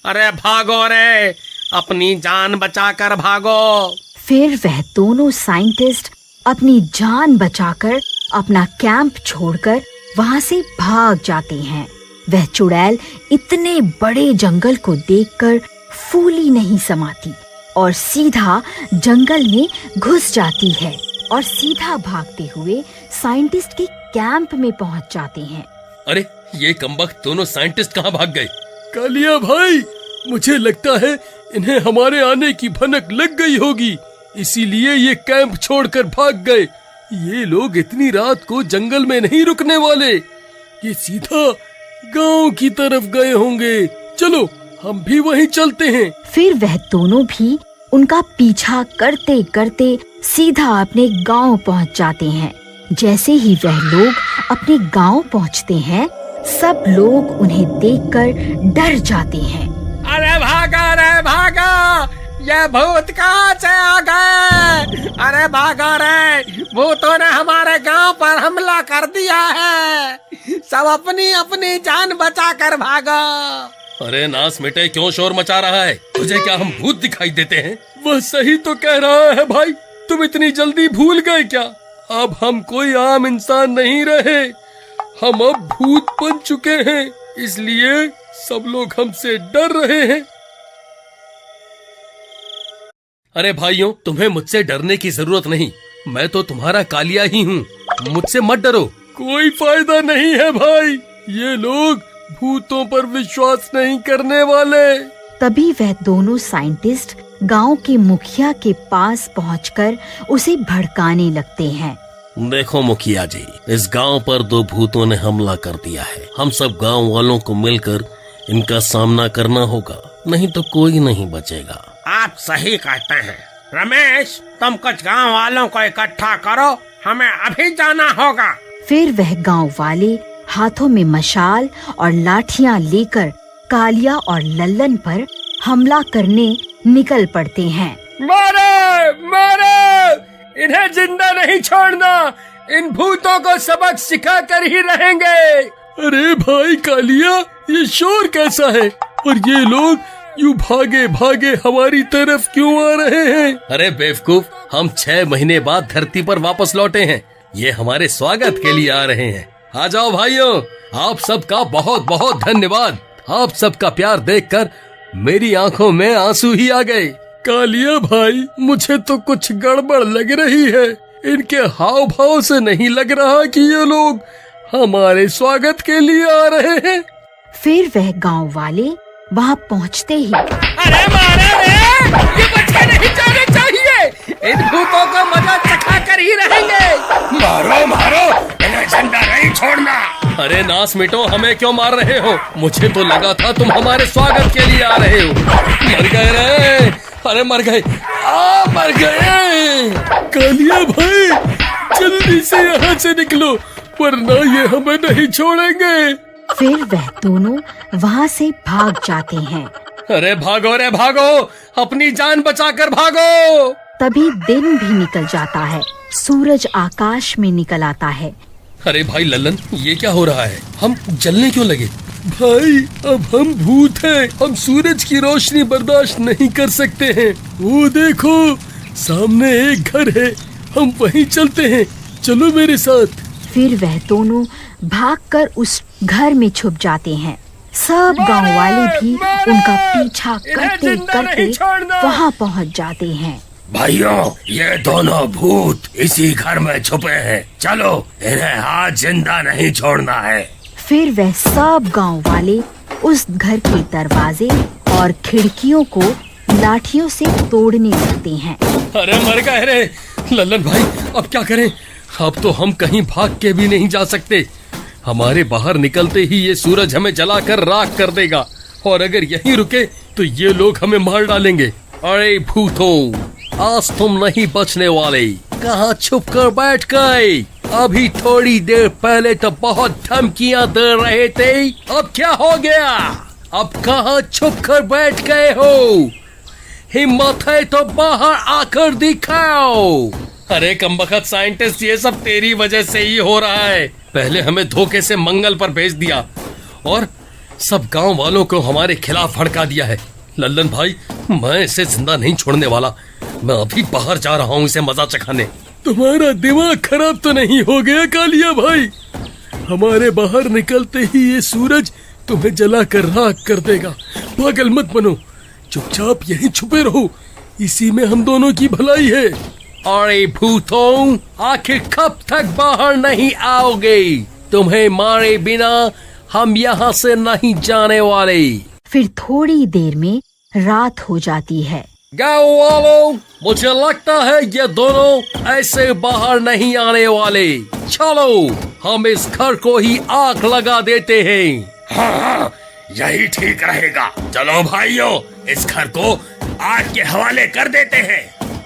अरे भागो रे, अपनी जान बचाकर भागो। फिर वह दोनों साइंटिस्ट अपनी जान बचाकर अपना कैंप छोड़कर वहाँ से भाग जाते हैं। वह चुड़ैल इतने बड़े जंगल को देखकर फूली नहीं समाती और सीधा जंगल में घुस जाती है और सीधा भागते हुए साइंटिस्ट के कैंप में पहुँच जाते हैं। अरे ये कमबख्त दोनों साइंटिस्ट कहाँ भाग गए? कालिया भाई, मुझे लगता है इन्हें हमारे आने की भनक लग गई होगी, इसीलिए ये कैंप छोड़कर भाग गए। ये लोग इतनी रात को जंगल में नहीं रुकने वाले, ये सीधा गांव की तरफ गए होंगे। चलो, हम भी वहीं चलते हैं। फिर वह दोनों भी उनका पीछा करते करते सीधा अपने गांव पहुंच जाते हैं। जैसे ही वह लोग अपने गांव पहुंचते हैं, सब लोग उन्हें देखकर डर जाते हैं। अरे भागा रे भागा, ये भूत कहाँ से आ गए? अरे भागा रे, भूतों ने हमारे गांव पर हमला कर दिया है। सब अपनी अपनी जान बचा कर भागो। अरे नास मिटे, क्यों शोर मचा रहा है? तुझे क्या हम भूत दिखाई देते हैं? वह सही तो कह रहा है भाई, तुम इतनी जल्दी भूल गए क्या? अब हम कोई आम इंसान नहीं रहे, हम अब भूत बन चुके हैं, इसलिए सब लोग हमसे डर रहे हैं। अरे भाइयों, तुम्हें मुझसे डरने की जरूरत नहीं, मैं तो तुम्हारा कालिया ही हूँ, मुझसे मत डरो। कोई फायदा नहीं है भाई, ये लोग भूतों पर विश्वास नहीं करने वाले। तभी वह दोनों साइंटिस्ट गांव के मुखिया के पास पहुंचकर उसे भड़काने लगते हैं। देखो मुखिया जी, इस गांव पर 2 भूतों ने हमला कर दिया है। हम सब गांव वालों को मिलकर इनका सामना करना होगा, नहीं तो कोई नहीं बचेगा। आप सही कहते हैं रमेश, तुम कुछ गांव वालों को इकट्ठा करो, हमें अभी जाना होगा। फिर वह गांव वाले हाथों में मशाल और लाठियां लेकर कालिया और लल्लन पर हमला करने निकल पड़ते हैं। मारे मारे, इन्हें जिंदा नहीं छोड़ना, इन भूतों को सबक सिखा कर ही रहेंगे। अरे भाई कालिया, ये शोर कैसा है और ये लोग यूं भागे भागे हमारी तरफ क्यों आ रहे हैं? अरे बेवकूफ, हम 6 महीने बाद धरती पर वापस लौटे हैं, ये हमारे स्वागत के लिए आ रहे हैं। आ जाओ भाइयों, आप सबका बहुत बहुत धन्यवाद। आप सबका प्यार देखकर मेरी आंखों में आंसू ही आ गए। कालिया भाई, मुझे तो कुछ गड़बड़ लग रही है, इनके हाव भाव से नहीं लग रहा कि ये लोग हमारे स्वागत के लिए आ रहे हैं। फिर वह गांव वाले वहां पहुंचते ही अरे मारे रे, ये बच्चे नहीं जाने चाहिए, इन भूतों को मजा चखा कर ही रहेंगे। मारो मारो, इन्हें जिंदा नहीं छोड़ना। अरे नास मिटो, हमें क्यों मार रहे हो? मुझे तो लगा था तुम हमारे स्वागत के लिए आ रहे हो। मर गए रे, अरे मर गए, मर गए। कालिया भाई, जल्दी से यहाँ से निकलो, वरना ये हमें नहीं छोड़ेंगे। फिर वह दोनों वहाँ से भाग जाते हैं। अरे भागो रे भागो, अपनी जान बचाकर भागो। तभी दिन भी निकल जाता है, सूरज आकाश में निकल आता है। अरे भाई लल्लन, ये क्या हो रहा है? हम जलने क्यों लगे? भाई, अब हम भूत हैं, हम सूरज की रोशनी बर्दाश्त नहीं कर सकते हैं। वो देखो, सामने एक घर है, हम वहीं चलते हैं, चलो मेरे साथ। फिर वह दोनों भागकर उस घर में छुप जाते हैं। सब गांव वाले भी उनका पीछा करते करते वहां पहुंच जाते हैं। भाइयों, ये दोनों भूत इसी घर में छुपे हैं, चलो इन्हें आज जिंदा नहीं छोड़ना है। फिर वह सब गांव वाले उस घर के दरवाजे और खिड़कियों को लाठियों से तोड़ने लगते हैं। अरे मर गए रे लल्लन भाई, अब क्या करें? अब तो हम कहीं भाग के भी नहीं जा सकते, हमारे बाहर निकलते ही ये सूरज हमें जलाकर राख कर देगा, और अगर यहीं रुके तो ये लोग हमें मार डालेंगे। अरे भूतों, आज तुम नहीं बचने वाले, कहाँ छुप कर बैठ गए? अभी थोड़ी देर पहले तो बहुत धमकियां दे रहे थे, अब क्या हो गया? अब कहाँ छुप कर बैठ गए हो? हिम्मत है तो बाहर आकर दिखाओ। अरे कमबख्त साइंटिस्ट, ये सब तेरी वजह से ही हो रहा है। पहले हमें धोखे से मंगल पर भेज दिया और सब गांव वालों को हमारे खिलाफ भड़का दिया है। लल्लन भाई, मैं इसे जिंदा नहीं छोड़ने वाला, मैं अभी बाहर जा रहा हूँ इसे मजा चखाने। तुम्हारा दिमाग खराब तो नहीं हो गया कालिया भाई? हमारे बाहर निकलते ही ये सूरज तुम्हें जलाकर राख कर देगा। पागल मत बनो, चुपचाप यहीं छुपे रहो, इसी में हम दोनों की भलाई है। अरे भूतों, आखिर कब तक बाहर नहीं आओगे? तुम्हें मारे बिना हम यहाँ से नहीं जाने वाले। फिर थोड़ी देर में रात हो जाती है। गाँव वालों, मुझे लगता है ये दोनों ऐसे बाहर नहीं आने वाले। चलो हम इस घर को ही आग लगा देते हैं। हाँ, यही ठीक रहेगा। चलो भाइयों, इस घर को आग के हवाले कर देते हैं।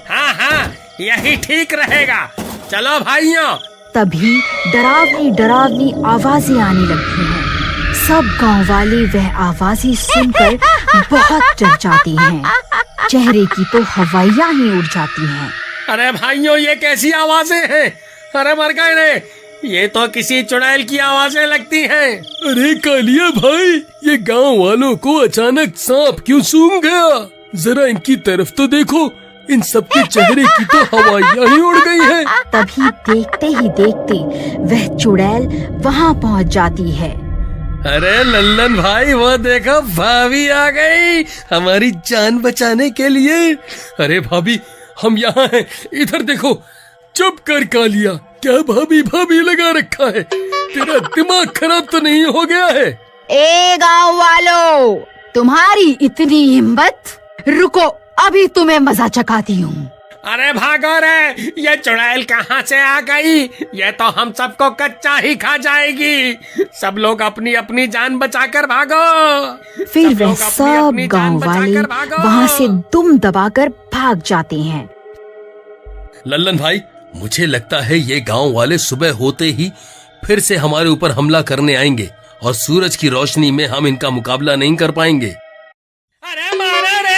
हाँ, यही ठीक रहेगा। चलो भाइयों। तभी डरावनी डरावनी आवाजें आने लगती हैं। सब गांव वाले वह आवाजें सुनकर बहुत डर जाते हैं। चेहरे की तो हवाइयां ही उड़ जाती हैं। अरे भाइयों, ये कैसी आवाजें हैं? अरे मर गए रे, ये तो किसी चुड़ैल की आवाजें लगती हैं। अरे कालिया भाई, ये गांव वालों को अचानक सांप क्यों सूंघ गया? जरा इनकी तरफ तो देखो, इन सबके चेहरे की तो हवाइयां ही उड़ गई हैं। तभी देखते ही देखते वह चुड़ैल वहाँ पहुँच जाती है। अरे लल्लन भाई, वो देखो भाभी आ गई हमारी जान बचाने के लिए। अरे भाभी, हम यहाँ हैं, इधर देखो। चुप कर कालिया, क्या भाभी भाभी लगा रखा है? तेरा दिमाग खराब तो नहीं हो गया है? ए गांव वालों, तुम्हारी इतनी हिम्मत! रुको, अभी तुम्हें मजा चखाती हूँ। अरे भागो रे, ये चुड़ैल कहाँ से आ गई? ये तो हम सबको कच्चा ही खा जाएगी। सब लोग अपनी अपनी जान बचाकर भागो। फिर सब वह लोग अपनी सब अपनी जान गांव वाले बचाकर भागो। वहाँ से दुम दबाकर भाग जाते हैं। लल्लन भाई, मुझे लगता है ये गांव वाले सुबह होते ही फिर से हमारे ऊपर हमला करने आएंगे और सूरज की रोशनी में हम इनका मुकाबला नहीं कर पाएंगे। अरे मारा रे,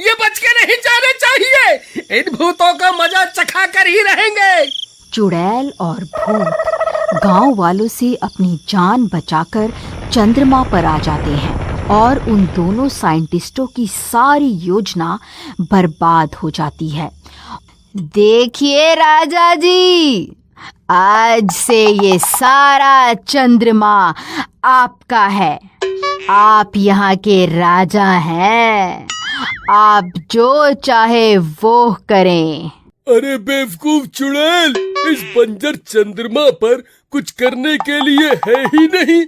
ये बच के नहीं जाने चाहिए। इन भूतों का मजा चखा कर ही रहेंगे। चुड़ैल और भूत गांव वालों से अपनी जान बचाकर चंद्रमा पर आ जाते हैं और उन दोनों साइंटिस्टों की सारी योजना बर्बाद हो जाती है। देखिए राजा जी, आज से ये सारा चंद्रमा आपका है। आप यहाँ के राजा हैं। आप जो चाहे वो करें। अरे बेवकूफ चुड़ैल, इस बंजर चंद्रमा पर कुछ करने के लिए है ही नहीं।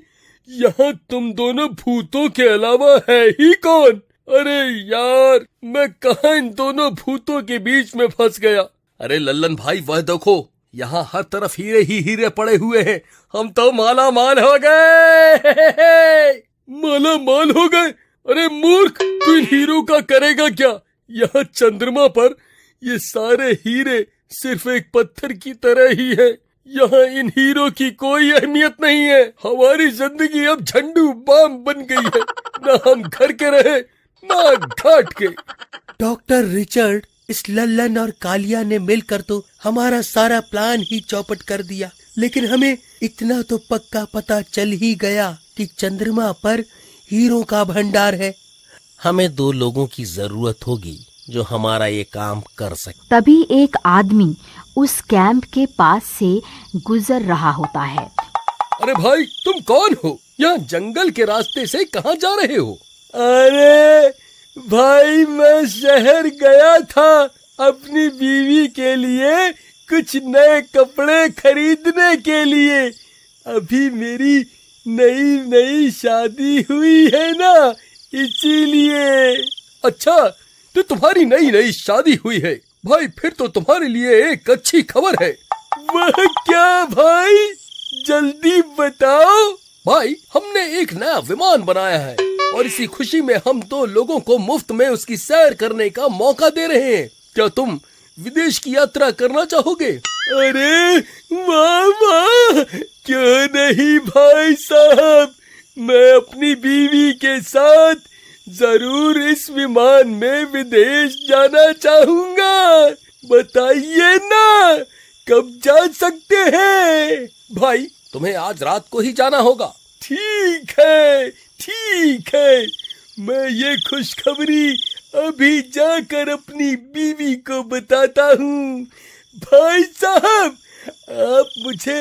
यहाँ तुम दोनों भूतों के अलावा है ही कौन? अरे यार, मैं कहाँ इन दोनों भूतों के बीच में फंस गया। अरे लल्लन भाई, वह देखो, यहाँ हर तरफ हीरे ही हीरे पड़े हुए हैं। हम तो माला माल हो गए। माला माल हो गए? अरे मूर्ख, तू इन हीरो का करेगा क्या? यहाँ चंद्रमा पर ये सारे हीरे सिर्फ एक पत्थर की तरह ही है। यहाँ इन हीरो की कोई अहमियत नहीं है। हमारी जिंदगी अब झंडू बाम बन गई है। ना हम घर के रहे, ना घाट के। डॉक्टर रिचर्ड, इस लल्लन और कालिया ने मिलकर तो हमारा सारा प्लान ही चौपट कर दिया। लेकिन हमें इतना तो पक्का पता चल ही गया कि चंद्रमा पर हीरो का भंडार है। हमें 2 लोगों की जरूरत होगी जो हमारा ये काम कर सके। तभी एक आदमी उस कैंप के पास से गुजर रहा होता है। अरे भाई, तुम कौन हो? यहाँ जंगल के रास्ते से कहाँ जा रहे हो? अरे भाई, मैं शहर गया था अपनी बीवी के लिए कुछ नए कपड़े खरीदने के लिए। अभी मेरी नई नई शादी हुई है ना, इसीलिए। अच्छा, तो तुम्हारी नई नई शादी हुई है भाई, फिर तो तुम्हारे लिए एक अच्छी खबर है। वह क्या भाई, जल्दी बताओ। भाई, हमने एक नया विमान बनाया है और इसी खुशी में हम 2 लोगों को मुफ्त में उसकी सैर करने का मौका दे रहे हैं। क्या तुम विदेश की यात्रा करना चाहोगे? अरे वाह वाह, क्यों नहीं भाई साहब, मैं अपनी बीवी के साथ जरूर इस विमान में विदेश जाना चाहूंगा। बताइए ना, कब जा सकते हैं? भाई, तुम्हें आज रात को ही जाना होगा। ठीक है, ठीक है, मैं ये खुशखबरी अभी जाकर अपनी बीवी को बताता हूँ। भाई साहब, आप मुझे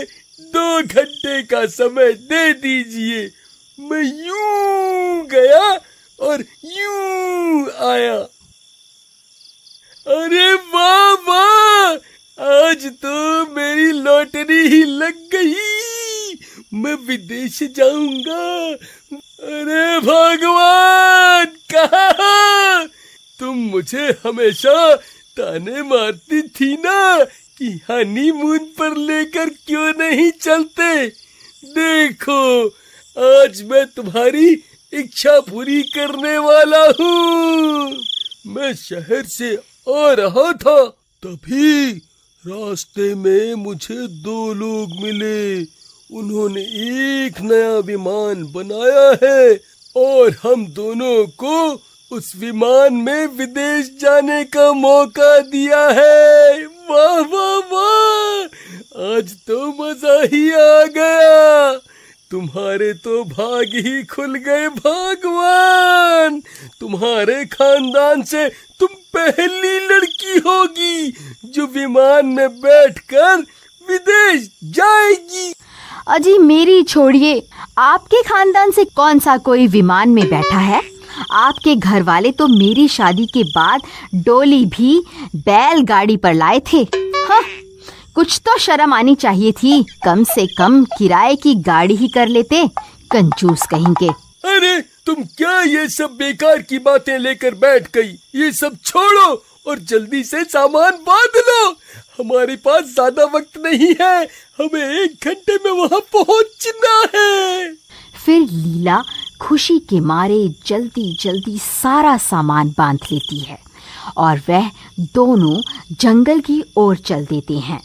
2 घंटे का समय दे दीजिए। मैं यूं गया और यूं आया। अरे वाह वाह, आज तो मेरी लॉटरी ही लग गई। मैं विदेश जाऊंगा। अरे भगवान, कहाँ? तुम मुझे हमेशा ताने मारती थी ना कि हनीमून पर लेकर क्यों नहीं चलते। देखो, आज मैं तुम्हारी इच्छा पूरी करने वाला हूँ। मैं शहर से आ रहा था, तभी रास्ते में मुझे 2 लोग मिले। उन्होंने एक नया विमान बनाया है और हम दोनों को उस विमान में विदेश जाने का मौका दिया है। वाह वाह वाह, आज तो मजा ही आ गया। तुम्हारे तो भाग ही खुल गए भगवान। तुम्हारे खानदान से तुम पहली लड़की होगी जो विमान में बैठकर विदेश जाएगी। अजी मेरी छोड़िए, आपके खानदान से कौन सा कोई विमान में बैठा है? आपके घर वाले तो मेरी शादी के बाद डोली भी बैलगाड़ी पर लाए थे। हाँ, कुछ तो शर्म आनी चाहिए थी, कम से कम किराए की गाड़ी ही कर लेते, कंजूस कहीं के। अरे तुम क्या ये सब बेकार की बातें लेकर बैठ गई? ये सब छोड़ो और जल्दी से सामान बांध लो। हमारे पास ज्यादा वक्त नहीं है, हमें 1 घंटे में वहाँ पहुँचना है। फिर लीला खुशी के मारे जल्दी जल्दी सारा सामान बांध लेती है और वह दोनों जंगल की ओर चल देते हैं।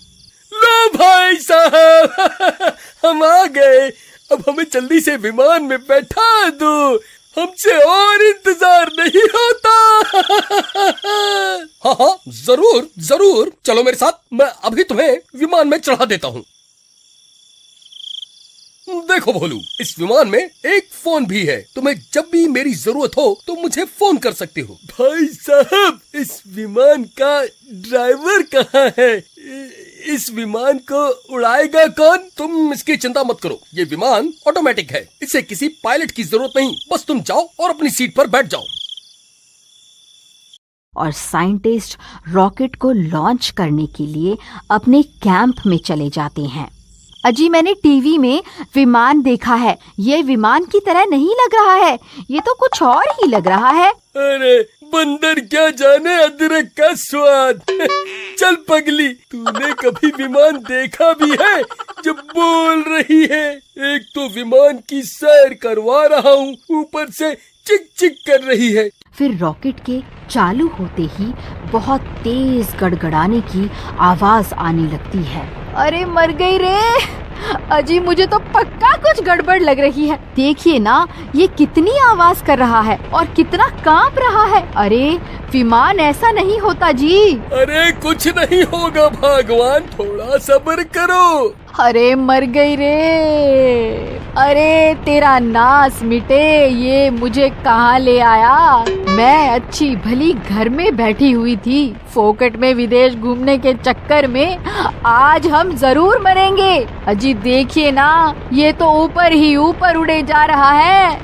लो भाई साहब, हम आ गए। अब हमें जल्दी से विमान में बैठा दो, हमसे और इंतजार नहीं होता। हाँ हाँ, जरूर जरूर, चलो मेरे साथ, मैं अभी तुम्हें विमान में चढ़ा देता हूँ। देखो भोलू, इस विमान में एक फोन भी है, तुम्हें जब भी मेरी जरूरत हो तो मुझे फोन कर सकते हो। भाई साहब, इस विमान का ड्राइवर कहाँ है? इस विमान को उड़ाएगा कौन? तुम इसकी चिंता मत करो, ये विमान ऑटोमेटिक है, इसे किसी पायलट की जरूरत नहीं, बस तुम जाओ और अपनी सीट पर बैठ जाओ। और साइंटिस्ट रॉकेट को लॉन्च करने के लिए अपने कैंप में चले जाते हैं। अजी मैंने टीवी में विमान देखा है, ये विमान की तरह नहीं लग रहा है, ये तो कुछ और ही लग रहा है। अरे बंदर क्या जाने अदरक का स्वाद। चल पगली, तूने कभी विमान देखा भी है जो बोल रही है? एक तो विमान की सैर करवा रहा हूँ, ऊपर से चिक चिक कर रही है। फिर रॉकेट के चालू होते ही बहुत तेज गड़गड़ाने की आवाज आने लगती है। अरे मर गई रे! अजी मुझे तो पक्का कुछ गड़बड़ लग रही है। देखिए ना, ये कितनी आवाज कर रहा है और कितना कांप रहा है। अरे विमान ऐसा नहीं होता जी। अरे कुछ नहीं होगा भगवान, थोड़ा सब्र करो। अरे मर गई रे! अरे तेरा नाश मिटे, ये मुझे कहाँ ले आया? मैं अच्छी भली घर में बैठी हुई थी, फोकट में विदेश घूमने के चक्कर में आज हम जरूर मरेंगे। अजी देखिए ना, ये तो ऊपर ही ऊपर उड़े जा रहा है।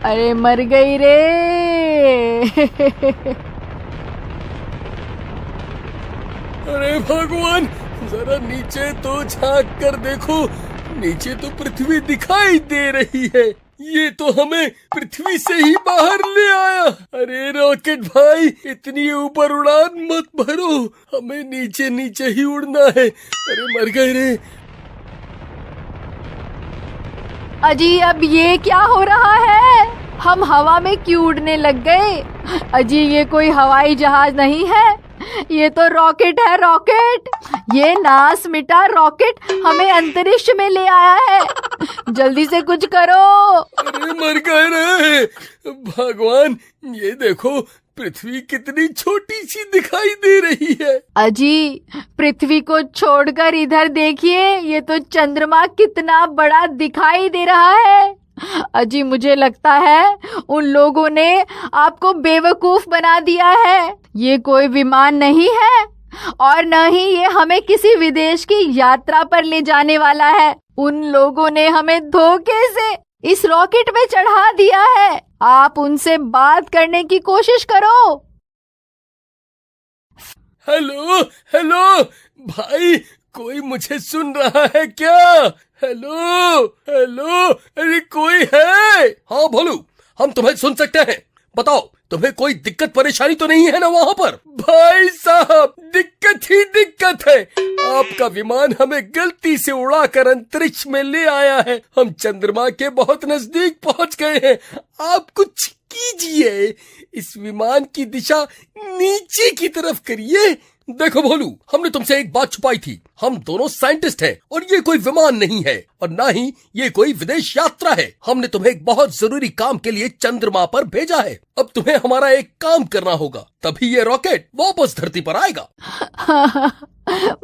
अरे मर गई रे! अरे भगवान, जरा नीचे तो झांक कर देखो, नीचे तो पृथ्वी दिखाई दे रही है, ये तो हमें पृथ्वी से ही बाहर ले आया। अरे रॉकेट भाई, इतनी ऊपर उड़ान मत भरो, हमें नीचे नीचे ही उड़ना है। अरे मर गए रे! अजी अब ये क्या हो रहा है? हम हवा में क्यों उड़ने लग गए? अजी ये कोई हवाई जहाज नहीं है, ये तो रॉकेट है, रॉकेट। ये नाश मिटा रॉकेट हमें अंतरिक्ष में ले आया है। जल्दी से कुछ करो। अरे मर गए रे! भगवान, ये देखो पृथ्वी कितनी छोटी सी दिखाई दे रही है। अजी पृथ्वी को छोड़कर इधर देखिए, ये तो चंद्रमा कितना बड़ा दिखाई दे रहा है। अजी मुझे लगता है उन लोगों ने आपको बेवकूफ बना दिया है। ये कोई विमान नहीं है और न ही ये हमें किसी विदेश की यात्रा पर ले जाने वाला है। उन लोगों ने हमें धोखे से इस रॉकेट में चढ़ा दिया है। आप उनसे बात करने की कोशिश करो। हेलो हेलो भाई, कोई मुझे सुन रहा है क्या? हेलो हेलो, अरे कोई है? हाँ भोलू, हम तुम्हें सुन सकते हैं, बताओ तुम्हें कोई दिक्कत परेशानी तो नहीं है ना वहाँ पर? भाई साहब, दिक्कत ही दिक्कत है। आपका विमान हमें गलती से उड़ाकर अंतरिक्ष में ले आया है, हम चंद्रमा के बहुत नजदीक पहुँच गए हैं। आप कुछ कीजिए, इस विमान की दिशा नीचे की तरफ करिए। देखो भोलू, हमने तुमसे एक बात छुपाई थी, हम दोनों साइंटिस्ट हैं और ये कोई विमान नहीं है और ना ही ये कोई विदेश यात्रा है। हमने तुम्हें एक बहुत जरूरी काम के लिए चंद्रमा पर भेजा है। अब तुम्हें हमारा एक काम करना होगा, तभी ये रॉकेट वापस धरती पर आएगा।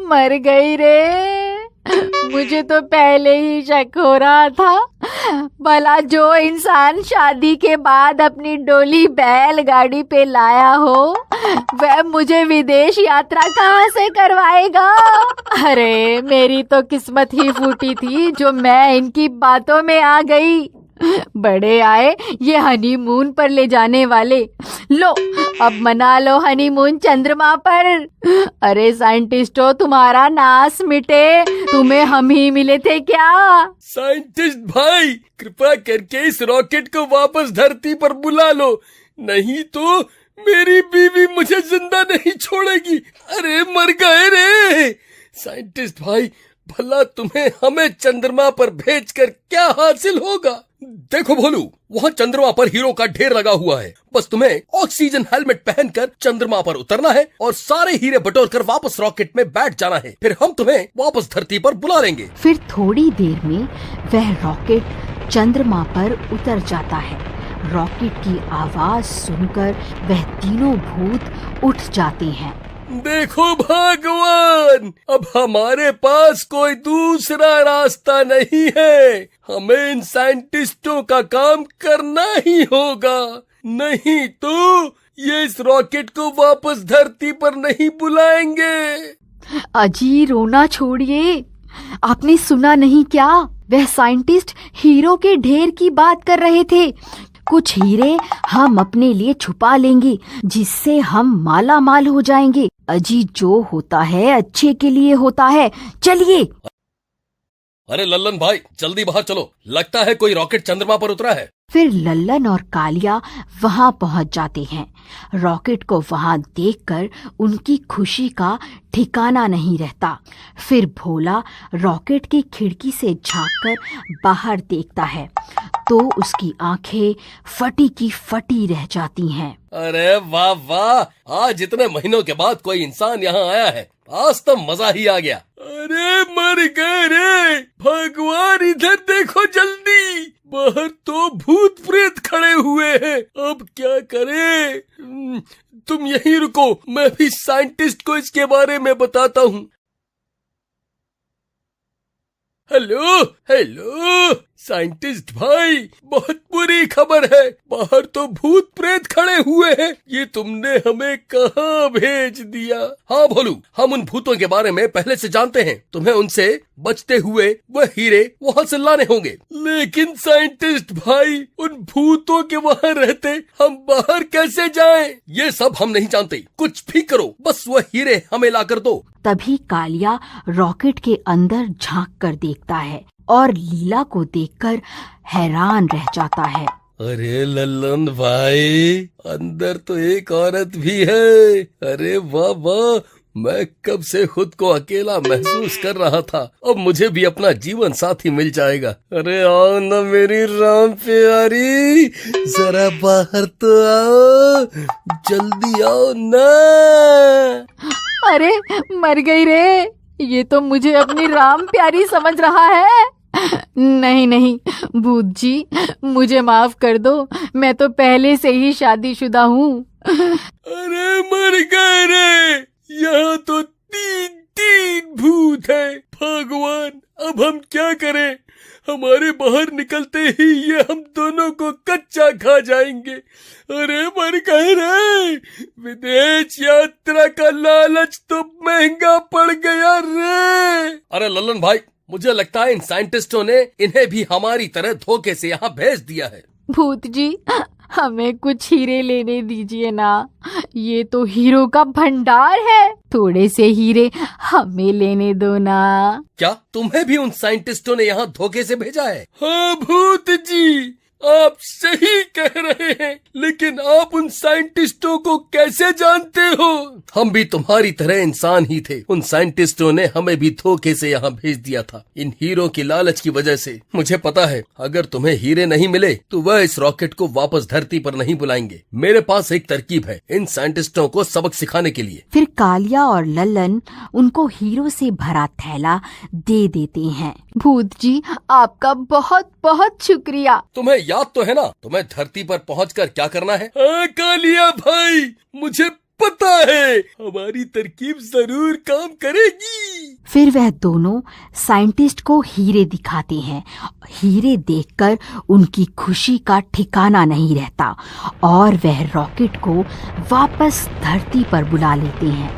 मर गई रे! मुझे तो पहले ही शक हो रहा था। भला जो इंसान शादी के बाद अपनी डोली बैलगाड़ी पे लाया हो वह मुझे विदेश यात्रा कहाँ से करवाएगा। अरे मेरी तो किस्मत ही फूटी थी जो मैं इनकी बातों में आ गई। बड़े आए ये हनीमून पर ले जाने वाले। लो अब मना लो हनीमून चंद्रमा पर। अरे साइंटिस्टों तुम्हारा नाश मिटे, तुम्हें हम ही मिले थे क्या? साइंटिस्ट भाई कृपा करके इस रॉकेट को वापस धरती पर बुला लो, नहीं तो मेरी बीवी मुझे जिंदा नहीं छोड़ेगी। अरे मर गए रे। साइंटिस्ट भाई भला तुम्हें हमें चंद्रमा पर भेजकर क्या हासिल होगा? देखो भोलू, वहाँ चंद्रमा पर हीरो का ढेर लगा हुआ है। बस तुम्हें ऑक्सीजन हेलमेट पहनकर चंद्रमा पर उतरना है और सारे हीरे बटोर कर वापस रॉकेट में बैठ जाना है। फिर हम तुम्हें वापस धरती पर बुला लेंगे। फिर थोड़ी देर में वह रॉकेट चंद्रमा पर उतर जाता है। रॉकेट की आवाज सुनकर वह तीनों भूत उठ जाते हैं। देखो भगवान, अब हमारे पास कोई दूसरा रास्ता नहीं है। हमें इन साइंटिस्टों का काम करना ही होगा, नहीं तो ये इस रॉकेट को वापस धरती पर नहीं बुलाएंगे। अजी रोना छोड़िए, आपने सुना नहीं क्या? वह साइंटिस्ट हीरो के ढेर की बात कर रहे थे। कुछ हीरे हम अपने लिए छुपा लेंगे जिससे हम माला माल हो जाएंगे। अजी जो होता है अच्छे के लिए होता है, चलिए। अरे लल्लन भाई जल्दी बाहर चलो, लगता है कोई रॉकेट चंद्रमा पर उतरा है। फिर लल्लन और कालिया वहां पहुंच जाते हैं। रॉकेट को वहां देखकर उनकी खुशी का ठिकाना नहीं रहता। फिर भोला रॉकेट की खिड़की से झांककर बाहर देखता है तो उसकी आंखें फटी की फटी रह जाती हैं। अरे वाह वाह, आज इतने महीनों के बाद कोई इंसान यहाँ आया है, आज तो मजा ही आ गया। अरे मर गए रे भगवान, इधर देखो जल्दी, बाहर तो भूत प्रेत खड़े हुए हैं। अब क्या करें? तुम यहीं रुको, मैं भी साइंटिस्ट को इसके बारे में बताता हूँ। हेलो हेलो साइंटिस्ट भाई, बहुत बुरी खबर है, बाहर तो भूत प्रेत खड़े हुए हैं। ये तुमने हमें कहाँ भेज दिया? हाँ भोलू, हम उन भूतों के बारे में पहले से जानते हैं, तुम्हें उनसे बचते हुए वह हीरे वहाँ से लाने होंगे। लेकिन साइंटिस्ट भाई, उन भूतों के वहाँ रहते हम बाहर कैसे जाएं? ये सब हम नहीं जानते, कुछ भी करो, बस वह हीरे हमें ला कर दो। तभी कालिया रॉकेट के अंदर झांक कर देखता है और लीला को देखकर हैरान रह जाता है। अरे लल्लन भाई, अंदर तो एक औरत भी है। अरे वाह वाह, मैं कब से खुद को अकेला महसूस कर रहा था, अब मुझे भी अपना जीवन साथी मिल जाएगा। अरे आओ ना मेरी राम प्यारी, जरा बाहर तो आओ, जल्दी आओ ना। अरे मर गई रे, ये तो मुझे अपनी राम प्यारी समझ रहा है। नहीं नहीं भूत जी, मुझे माफ कर दो, मैं तो पहले से ही शादीशुदा हूँ। अरे मर गए रे, यहाँ तो तीन भूत है। भगवान, अब हम क्या करें? हमारे बाहर निकलते ही ये हम दोनों को कच्चा खा जाएंगे। अरे मर गए रे, विदेश यात्रा का लालच तो महंगा पड़ गया रे। अरे लल्लन भाई, मुझे लगता है इन साइंटिस्टों ने इन्हें भी हमारी तरह धोखे से यहाँ भेज दिया है। भूत जी, हमें कुछ हीरे लेने दीजिए ना, ये तो हीरो का भंडार है, थोड़े से हीरे हमें लेने दो ना। क्या तुम्हें भी उन साइंटिस्टों ने यहाँ धोखे से भेजा है? हाँ भूत जी, आप सही कह रहे हैं, लेकिन आप उन साइंटिस्टों को कैसे जानते हो? हम भी तुम्हारी तरह इंसान ही थे, उन साइंटिस्टों ने हमें भी धोखे से यहाँ भेज दिया था, इन हीरो की लालच की वजह से। मुझे पता है, अगर तुम्हें हीरे नहीं मिले तो वह इस रॉकेट को वापस धरती पर नहीं बुलाएंगे। मेरे पास एक तरकीब है इन साइंटिस्टों को सबक सिखाने के लिए। फिर कालिया और लल्लन उनको हीरो से भरा थैला दे देते हैं। भूत जी, आपका बहुत बहुत शुक्रिया। तुम्हें याद तो है ना, तुम्हें धरती पर पहुंचकर क्या करना है? हाँ कालिया भाई, मुझे पता लगता है हमारी तरकीब जरूर काम करेगी। फिर वह दोनों साइंटिस्ट को हीरे दिखाते हैं। हीरे देखकर उनकी खुशी का ठिकाना नहीं रहता और वह रॉकेट को वापस धरती पर बुला लेते हैं।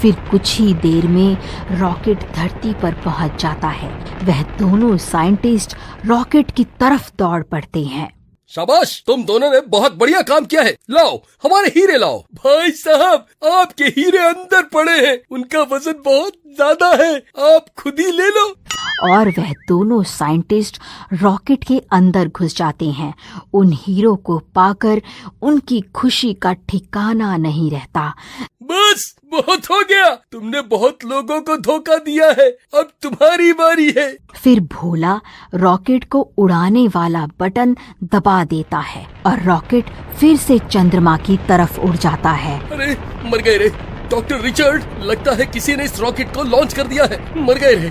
फिर कुछ ही देर में रॉकेट धरती पर पहुंच जाता है। वह दोनों साइंटिस्ट रॉकेट की तरफ दौड़ पड़ते हैं। शाबाश, तुम दोनों ने बहुत बढ़िया काम किया है। लाओ हमारे हीरे लाओ। भाई साहब, आपके हीरे अंदर पड़े हैं, उनका वजन बहुत ज्यादा है, आप खुद ही ले लो। और वह दोनों साइंटिस्ट रॉकेट के अंदर घुस जाते हैं। उन हीरो को पाकर उनकी खुशी का ठिकाना नहीं रहता। बस बहुत हो गया, तुमने बहुत लोगों को धोखा दिया है, अब तुम्हारी बारी है। फिर भोला रॉकेट को उड़ाने वाला बटन दबा देता है और रॉकेट फिर से चंद्रमा की तरफ उड़ जाता है। अरे मर गए रे डॉक्टर रिचर्ड, लगता है किसी ने इस रॉकेट को लॉन्च कर दिया है। मर गए रे,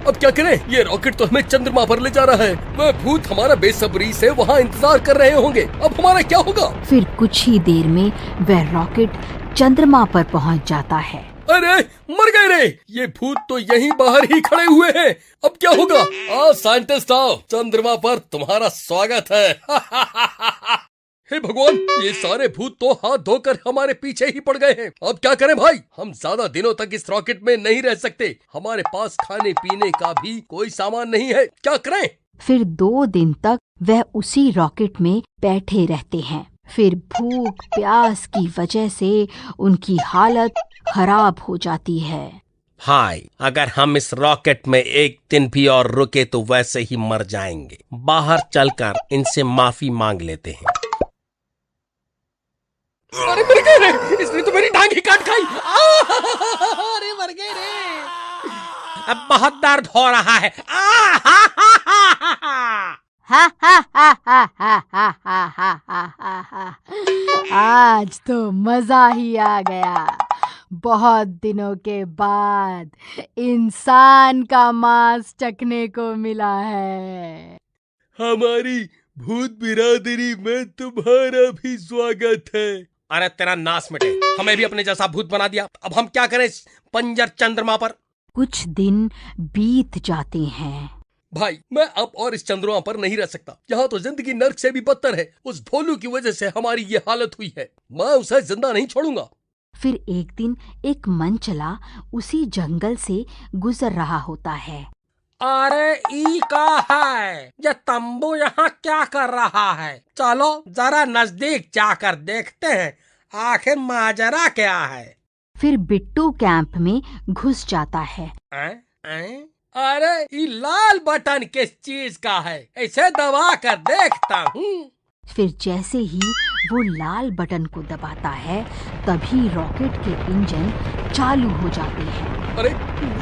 अब क्या करें? ये रॉकेट तो हमें चंद्रमा पर ले जा रहा है। वह भूत हमारा बेसब्री से वहाँ इंतजार कर रहे होंगे, अब हमारा क्या होगा? फिर कुछ ही देर में वह रॉकेट चंद्रमा पर पहुंच जाता है। अरे मर गए रे, ये भूत तो यहीं बाहर ही खड़े हुए हैं, अब क्या होगा? आओ साइंटिस्ट आओ, चंद्रमा पर तुम्हारा स्वागत है। हे भगवान, ये सारे भूत तो हाथ धोकर हमारे पीछे ही पड़ गए हैं। अब क्या करें भाई? हम ज्यादा दिनों तक इस रॉकेट में नहीं रह सकते, हमारे पास खाने पीने का भी कोई सामान नहीं है, क्या करें? फिर 2 दिन तक वह उसी रॉकेट में बैठे रहते हैं। फिर भूख प्यास की वजह से उनकी हालत खराब हो जाती है। भाई, अगर हम इस रॉकेट में एक दिन भी और रुके तो वैसे ही मर जाएंगे। बाहर चलकर इनसे माफी मांग लेते हैं। अरे मर गए रे, इसने तो मेरी टांग ही काट खाई। अरे मर गए रे, अब बहुत दर्द हो रहा है। आज तो मजा ही आ गया। बहुत दिनों के बाद इंसान का मांस चखने को मिला है। हमारी भूत बिरादरी में तुम्हारा भी स्वागत है। अरे तेरा नाश मिटे, हमें भी अपने जैसा भूत बना दिया। अब हम क्या करें इस पंजर चंद्रमा पर? कुछ दिन बीत जाते हैं। भाई, मैं अब और इस चंद्रमा पर नहीं रह सकता। यहाँ तो जिंदगी नर्क से भी बदतर है। उस भोलू की वजह से हमारी ये हालत हुई है, मैं उसे जिंदा नहीं छोड़ूंगा। फिर एक दिन एक मनचला उसी जंगल से गुजर रहा होता है। अरे ई का है, ये तंबू यहाँ क्या कर रहा है? चलो जरा नजदीक जाकर देखते हैं, आखिर माजरा क्या है। फिर बिट्टू कैंप में घुस जाता है। अरे ये लाल बटन किस चीज का है? इसे दबा कर देखता हूँ। फिर जैसे ही वो लाल बटन को दबाता है, तभी रॉकेट के इंजन चालू हो जाते हैं। अरे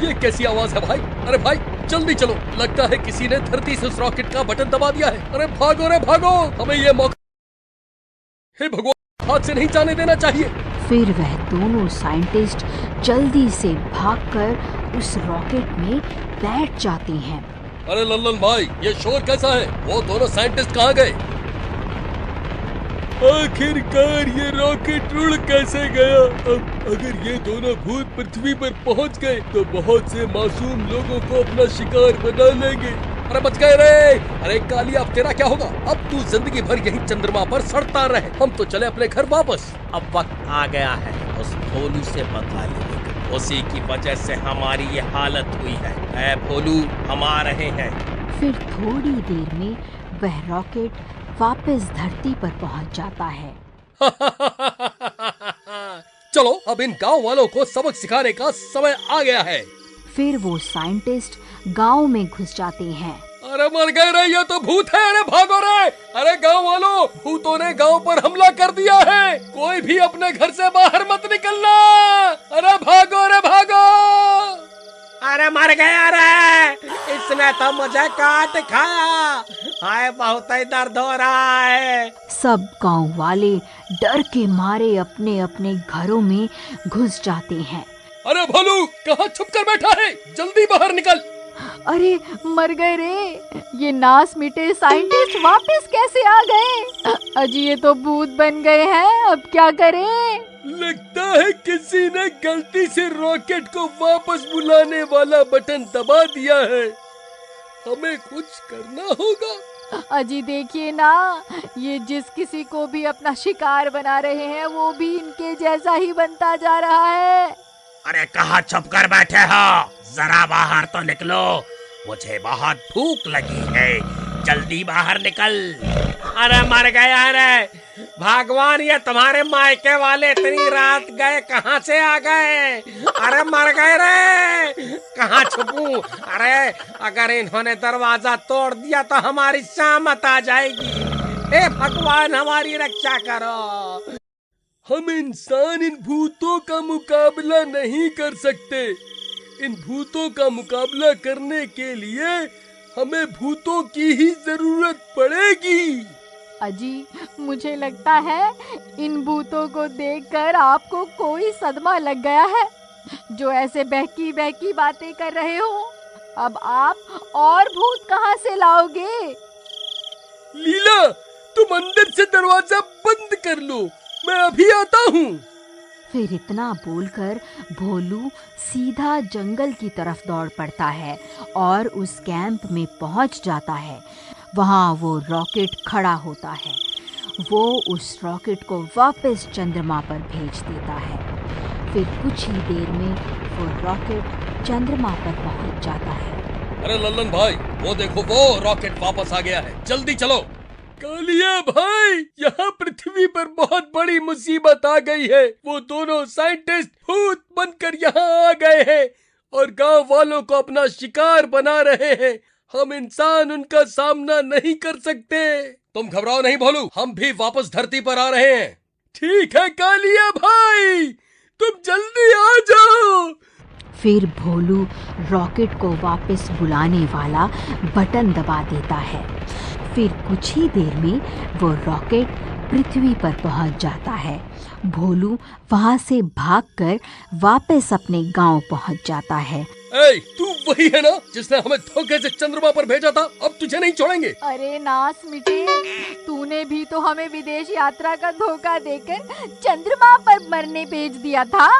ये कैसी आवाज है भाई? अरे भाई जल्दी चलो, लगता है किसी ने धरती से उस रॉकेट का बटन दबा दिया है। अरे भागो रे भागो, हमें ये मौका, हे भगवान, हाथ से नहीं जाने देना चाहिए। फिर वह दोनों साइंटिस्ट जल्दी से भागकर उस रॉकेट में बैठ जाते हैं। अरे लल्लन भाई, ये शोर कैसा है? वो दोनों साइंटिस्ट कहाँ गए? आखिरकार ये रॉकेट उड़ कैसे गया? अब अगर ये दोनों भूत पृथ्वी पर पहुंच गए तो बहुत से मासूम लोगों को अपना शिकार बना लेंगे। अरे बच गए रे। अरे कालिया, अब तेरा क्या होगा? अब तू जिंदगी भर यहीं चंद्रमा पर सड़ता रहे, हम तो चले अपने घर वापस। अब वक्त आ गया है उस भोलू से बदला लेने का। उसी की वजह से हमारी ये हालत हुई है। ऐ भोलू, हम आ रहे हैं। फिर थोड़ी देर में वह रॉकेट वापस धरती पर पहुंच जाता है। चलो अब इन गांव वालों को सबक सिखाने का समय आ गया है। फिर वो साइंटिस्ट गांव में घुस जाते हैं। अरे मर गए रे, ये तो भूत है। अरे भागो रे। अरे गांव वालों, भूतों ने गांव पर हमला कर दिया है, कोई भी अपने घर से बाहर मत निकलना। अरे भागो रे भागो। अरे मर गया रे, इसने तो मुझे काट खाया। हाय, बहुत ही दर्द हो रहा है। सब गांव वाले डर के मारे अपने अपने घरों में घुस जाते हैं। अरे भोलू, कहाँ छुप कर बैठा है? जल्दी बाहर निकल। अरे मर गए रे, ये नास मिटे साइंटिस्ट वापस कैसे आ गए? अजी ये तो भूत बन गए हैं, अब क्या करें? लगता है किसी ने गलती से रॉकेट को वापस बुलाने वाला बटन दबा दिया है। हमें कुछ करना होगा। अजी देखिए ना, ये जिस किसी को भी अपना शिकार बना रहे हैं वो भी इनके जैसा ही बनता जा रहा है। अरे कहाँ छुप कर बैठे हो? जरा बाहर तो निकलो, मुझे बहुत भूख लगी है, जल्दी बाहर निकल। अरे मर गया रे भगवान, ये तुम्हारे मायके वाले इतनी रात गए कहाँ से आ गए? अरे मर गए रे, कहाँ छुपूं? अरे अगर इन्होंने दरवाजा तोड़ दिया तो हमारी शामत आ जाएगी। हे भगवान हमारी रक्षा करो। हम इंसान इन भूतों का मुकाबला नहीं कर सकते। इन भूतों का मुकाबला करने के लिए हमें भूतों की ही जरूरत पड़ेगी। अजी मुझे लगता है इन भूतों को देखकर आपको कोई सदमा लग गया है, जो ऐसे बहकी बहकी बातें कर रहे हो। अब आप और भूत कहाँ से लाओगे? लीला, तुम अंदर से दरवाजा बंद कर लो, मैं अभी आता हूँ। फिर इतना बोलकर भोलू सीधा जंगल की तरफ दौड़ पड़ता है और उस कैंप में पहुंच जाता है। वहां वो रॉकेट खड़ा होता है। वो उस रॉकेट को वापस चंद्रमा पर भेज देता है। फिर कुछ ही देर में वो रॉकेट चंद्रमा पर पहुंच जाता है। अरे लल्लन भाई, वो देखो, वो रॉकेट वापस आ गया है, जल्दी चलो। कालिया भाई, यहाँ पृथ्वी पर बहुत बड़ी मुसीबत आ गई है। वो दोनों साइंटिस्ट भूत बनकर यहाँ आ गए हैं और गांव वालों को अपना शिकार बना रहे हैं। हम इंसान उनका सामना नहीं कर सकते। तुम घबराओ नहीं भोलू, हम भी वापस धरती पर आ रहे हैं। ठीक है कालिया भाई, तुम जल्दी आ जाओ। फिर भोलू रॉकेट को वापस बुलाने वाला बटन दबा देता है। फिर कुछ ही देर में वो रॉकेट पृथ्वी पर पहुंच जाता है। भोलू वहां से भागकर वापस अपने गांव पहुंच जाता है। ए, तू वही है ना जिसने हमें धोखे से चंद्रमा पर भेजा था? अब तुझे नहीं छोड़ेंगे। अरे नास मिटे, तूने भी तो हमें विदेश यात्रा का धोखा देकर चंद्रमा पर मरने भेज दिया था।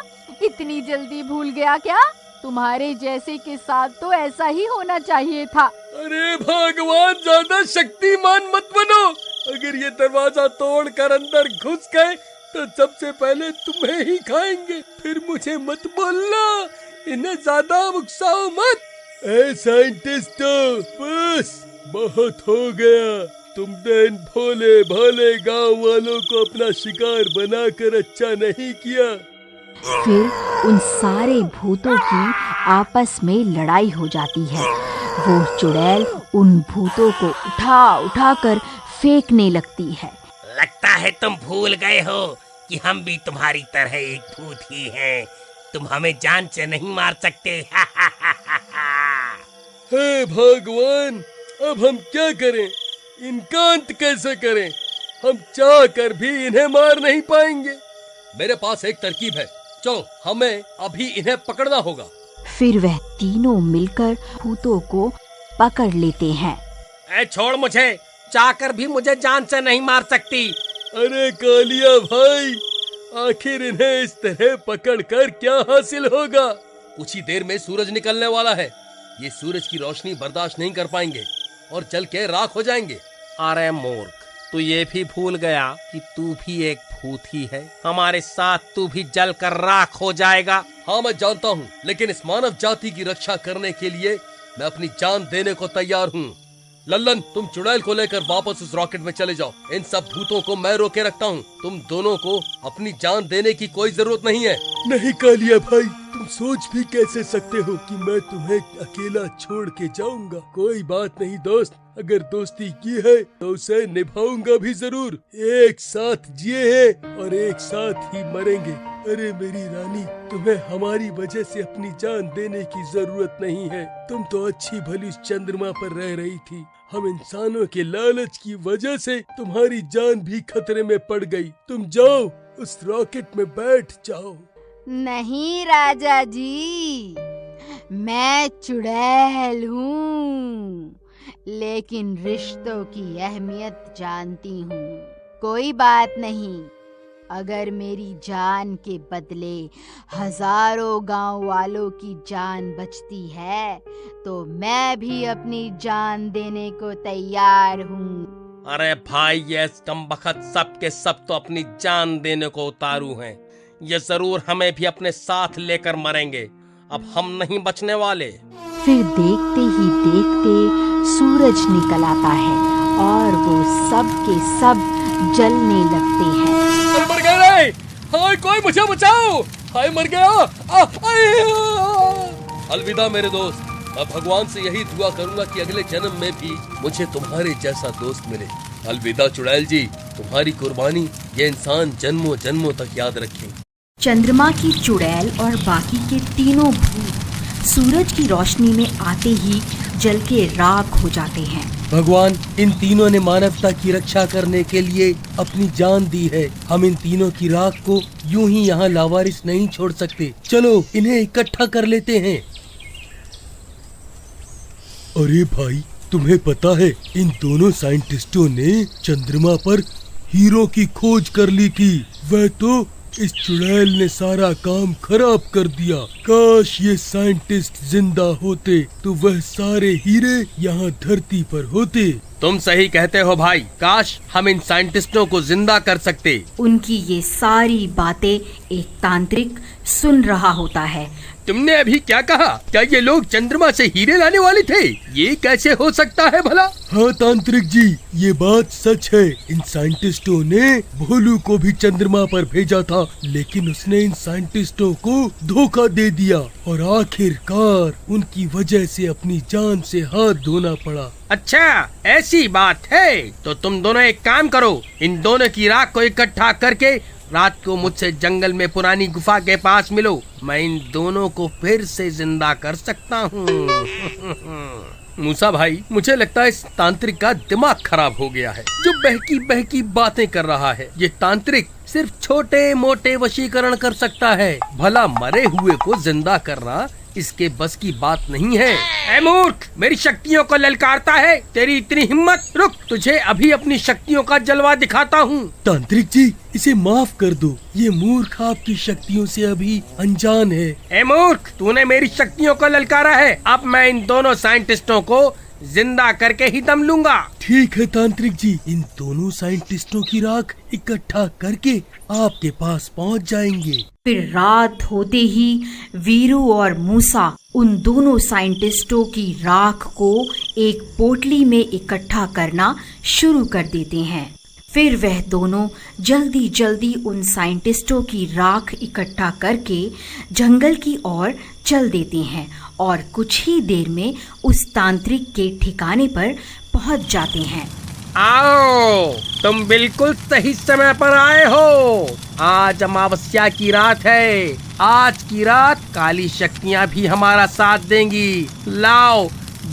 इतनी जल्दी भूल गया क्या? तुम्हारे जैसे के साथ तो ऐसा ही होना चाहिए था। अरे भगवान, ज्यादा शक्तिमान मत बनो। अगर ये दरवाजा तोड़कर अंदर घुस गए तो सबसे पहले तुम्हें ही खाएंगे। फिर मुझे मत बोलना, इन्हें ज्यादा उकसाओ मत। ए साइंटिस्टों, बस बहुत हो गया। तुमने इन भोले भाले गांव वालों को अपना शिकार बनाकर अच्छा नहीं किया। फिर उन सारे भूतों की आपस में लड़ाई हो जाती है। वो चुड़ैल उन भूतों को उठा उठा कर फेंकने लगती है। लगता है तुम भूल गए हो कि हम भी तुम्हारी तरह एक भूत ही हैं। तुम हमें जान से नहीं मार सकते। हे भगवान, अब हम क्या करें? इनका अंत कैसे करें? हम चाह कर भी इन्हें मार नहीं पाएंगे। मेरे पास एक तरकीब है, चलो हमें अभी इन्हें पकड़ना होगा। फिर वह तीनों मिलकर भूतों को पकड़ लेते हैं। ए छोड़ मुझे, चाहकर भी मुझे जान से नहीं मार सकती। अरे कालिया भाई, आखिर इन्हें इस तरह पकड़कर क्या हासिल होगा? कुछ ही देर में सूरज निकलने वाला है। ये सूरज की रोशनी बर्दाश्त नहीं कर पाएंगे और जल के राख हो जाएंगे। अरे मूर्ख, तू ये भी भूल गया कि तू भी एक भूत ही है। हमारे साथ तू भी जल कर राख हो जाएगा। हाँ मैं जानता हूँ, लेकिन इस मानव जाति की रक्षा करने के लिए मैं अपनी जान देने को तैयार हूँ। लल्लन, तुम चुड़ैल को लेकर वापस उस रॉकेट में चले जाओ। इन सब भूतों को मैं रोके रखता हूँ। तुम दोनों को अपनी जान देने की कोई जरूरत नहीं है। नहीं कालिया भाई, तुम सोच भी कैसे सकते हो कि मैं तुम्हें अकेला छोड़ के जाऊंगा? कोई बात नहीं दोस्त, अगर दोस्ती की है तो उसे निभाऊंगा भी जरूर। एक साथ जिए हैं और एक साथ ही मरेंगे। अरे मेरी रानी, तुम्हें हमारी वजह से अपनी जान देने की जरूरत नहीं है। तुम तो अच्छी भली चंद्रमा पर रह रही थी। हम इंसानों के लालच की वजह से तुम्हारी जान भी खतरे में पड़ गई। तुम जाओ, उस रॉकेट में बैठ जाओ। नहीं राजा जी, मैं चुड़ैल हूँ, लेकिन रिश्तों की अहमियत जानती हूँ। कोई बात नहीं, अगर मेरी जान के बदले हजारों गांव वालों की जान बचती है तो मैं भी अपनी जान देने को तैयार हूँ। अरे भाई, ये कमबख्त सब के सब तो अपनी जान देने को उतारू हैं। ये जरूर हमें भी अपने साथ लेकर मरेंगे। अब हम नहीं बचने वाले। फिर देखते ही देखते सूरज निकल आता है और वो सब के सब जलने लगते हैं। अरे मर गए रे! हाय, कोई मुझे बचाओ! हाय, मर गया! अलविदा मेरे दोस्त। मैं भगवान से यही दुआ करूंगा कि अगले जन्म में भी मुझे तुम्हारे जैसा दोस्त मिले। अलविदा चुड़ैल जी, तुम्हारी कुर्बानी ये इंसान जन्मों जन्मों तक याद रखें। चंद्रमा की चुड़ैल और बाकी के तीनों भूत सूरज की रोशनी में आते ही जल के राख हो जाते हैं। भगवान, इन तीनों ने मानवता की रक्षा करने के लिए अपनी जान दी है। हम इन तीनों की राख को यूं ही यहाँ लावारिस नहीं छोड़ सकते। चलो इन्हें इकट्ठा कर लेते हैं। अरे भाई, तुम्हें पता है इन दोनों साइंटिस्टों ने चंद्रमा पर हीरो की खोज कर ली थी। वह तो इस चुड़ैल ने सारा काम खराब कर दिया। काश ये साइंटिस्ट जिंदा होते तो वह सारे हीरे यहाँ धरती पर होते। तुम सही कहते हो भाई, काश हम इन साइंटिस्टों को जिंदा कर सकते। उनकी ये सारी बातें एक तांत्रिक सुन रहा होता है। तुमने अभी क्या कहा? क्या ये लोग चंद्रमा से हीरे लाने वाले थे? ये कैसे हो सकता है भला? हाँ तांत्रिक जी, ये बात सच है। इन साइंटिस्टों ने भोलू को भी चंद्रमा पर भेजा था, लेकिन उसने इन साइंटिस्टों को धोखा दे दिया और आखिरकार उनकी वजह से अपनी जान से हाथ धोना पड़ा। अच्छा, ऐसी बात है तो तुम दोनों एक काम करो, इन दोनों की राख को इकट्ठा करके रात को मुझसे जंगल में पुरानी गुफा के पास मिलो। मैं इन दोनों को फिर से जिंदा कर सकता हूँ। मूसा भाई, मुझे लगता है इस तांत्रिक का दिमाग खराब हो गया है, जो बहकी बहकी बातें कर रहा है। ये तांत्रिक सिर्फ छोटे मोटे वशीकरण कर सकता है, भला मरे हुए को जिंदा करना इसके बस की बात नहीं है। ऐ मूर्ख, मेरी शक्तियों को ललकारता है, तेरी इतनी हिम्मत? रुक, तुझे अभी अपनी शक्तियों का जलवा दिखाता हूँ। तांत्रिक जी, इसे माफ कर दो। ये मूर्ख आपकी शक्तियों से अभी अनजान है। ऐ मूर्ख, तूने मेरी शक्तियों को ललकारा है। अब मैं इन दोनों साइंटिस्टों को जिंदा करके ही दम लूंगा। ठीक है तांत्रिक जी, इन दोनों साइंटिस्टों की राख इकट्ठा करके आपके पास पहुंच जाएंगे। फिर रात होते ही वीरू और मूसा उन दोनों साइंटिस्टों की राख को एक पोटली में इकट्ठा करना शुरू कर देते हैं। फिर वह दोनों जल्दी जल्दी उन साइंटिस्टों की राख इकट्ठा करके जंगल की ओर चल देते हैं और कुछ ही देर में उस तांत्रिक के ठिकाने पर पहुंच जाते हैं। आओ, तुम बिल्कुल सही समय पर आए हो। आज अमावस्या की रात है। आज की रात काली शक्तियाँ भी हमारा साथ देंगी। लाओ,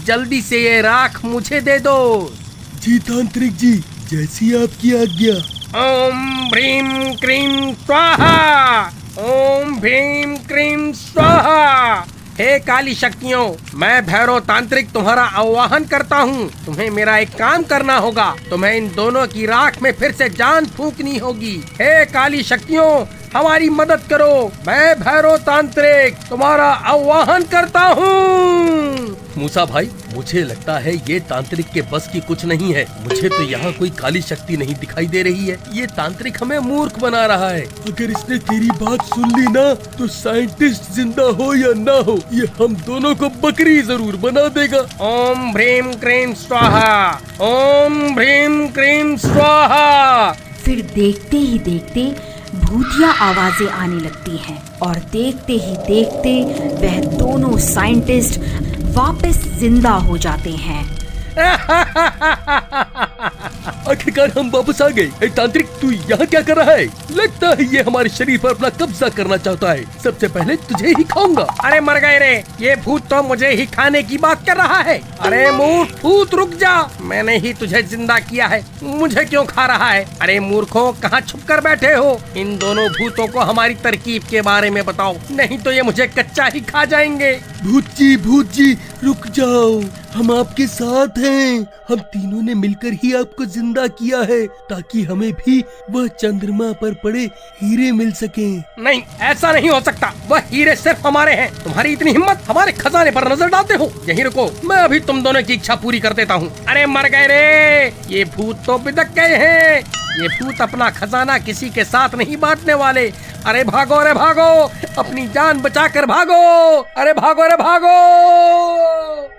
जल्दी से ये राख मुझे दे दो। जी तांत्रिक जी, जैसी आपकी आज्ञा। ओम भ्रीम क्रीम स्वाहा, ओम भ्रीम क्रीम स्वाहा। हे काली शक्तियों, मैं भैरव तांत्रिक तुम्हारा आवाहन करता हूँ। तुम्हें मेरा एक काम करना होगा। तुम्हें इन दोनों की राख में फिर से जान फूंकनी होगी। हे काली शक्तियों, हमारी मदद करो। मैं भैरव तांत्रिक तुम्हारा आवाहन करता हूँ। मूसा भाई, मुझे लगता है ये तांत्रिक के बस की कुछ नहीं है। मुझे तो यहाँ कोई काली शक्ति नहीं दिखाई दे रही है। ये तांत्रिक हमें मूर्ख बना रहा है। अगर इसने तेरी बात सुन ली ना, तो साइंटिस्ट जिंदा हो या ना हो, ये हम दोनों को बकरी जरूर बना देगा। ओम भ्रीम क्रीम स्वाहा, ओम भ्रीम क्रीम स्वाहा। फिर देखते ही देखते भूतिया आवाजें आने लगती हैं और देखते ही देखते वह दोनों साइंटिस्ट वापस जिंदा हो जाते हैं। आखिरकार हम वापस आ गए। तांत्रिक, तू यहाँ क्या कर रहा है? लगता है ये हमारे शरीर पर अपना कब्जा करना चाहता है। सबसे पहले तुझे ही खाऊंगा। अरे मर गए रे, ये भूत तो मुझे ही खाने की बात कर रहा है। अरे मूर्ख भूत, रुक जा। मैंने ही तुझे जिंदा किया है, मुझे क्यों खा रहा है? अरे मूर्खों, कहाँ छुप कर बैठे हो? इन दोनों भूतों को हमारी तरकीब के बारे में बताओ, नहीं तो ये मुझे कच्चा ही खा जाएंगे। भूत जी रुक जाओ, हम आपके साथ हैं। हम तीनों ने मिलकर ही आपको जिंदा किया है ताकि हमें भी वह चंद्रमा पर पड़े हीरे मिल सकें। नहीं, ऐसा नहीं हो सकता। वह हीरे सिर्फ हमारे हैं। तुम्हारी इतनी हिम्मत, हमारे खजाने पर नजर डालते हो। यहीं रुको, मैं अभी तुम दोनों की इच्छा पूरी कर देता हूँ। अरे मर गए रे, ये भूत तो बिदक गए हैं। ये भूत अपना खजाना किसी के साथ नहीं बांटने वाले। अरे भागो, अरे भागो, अपनी जान बचाकर भागो। अरे भागो, अरे भागो।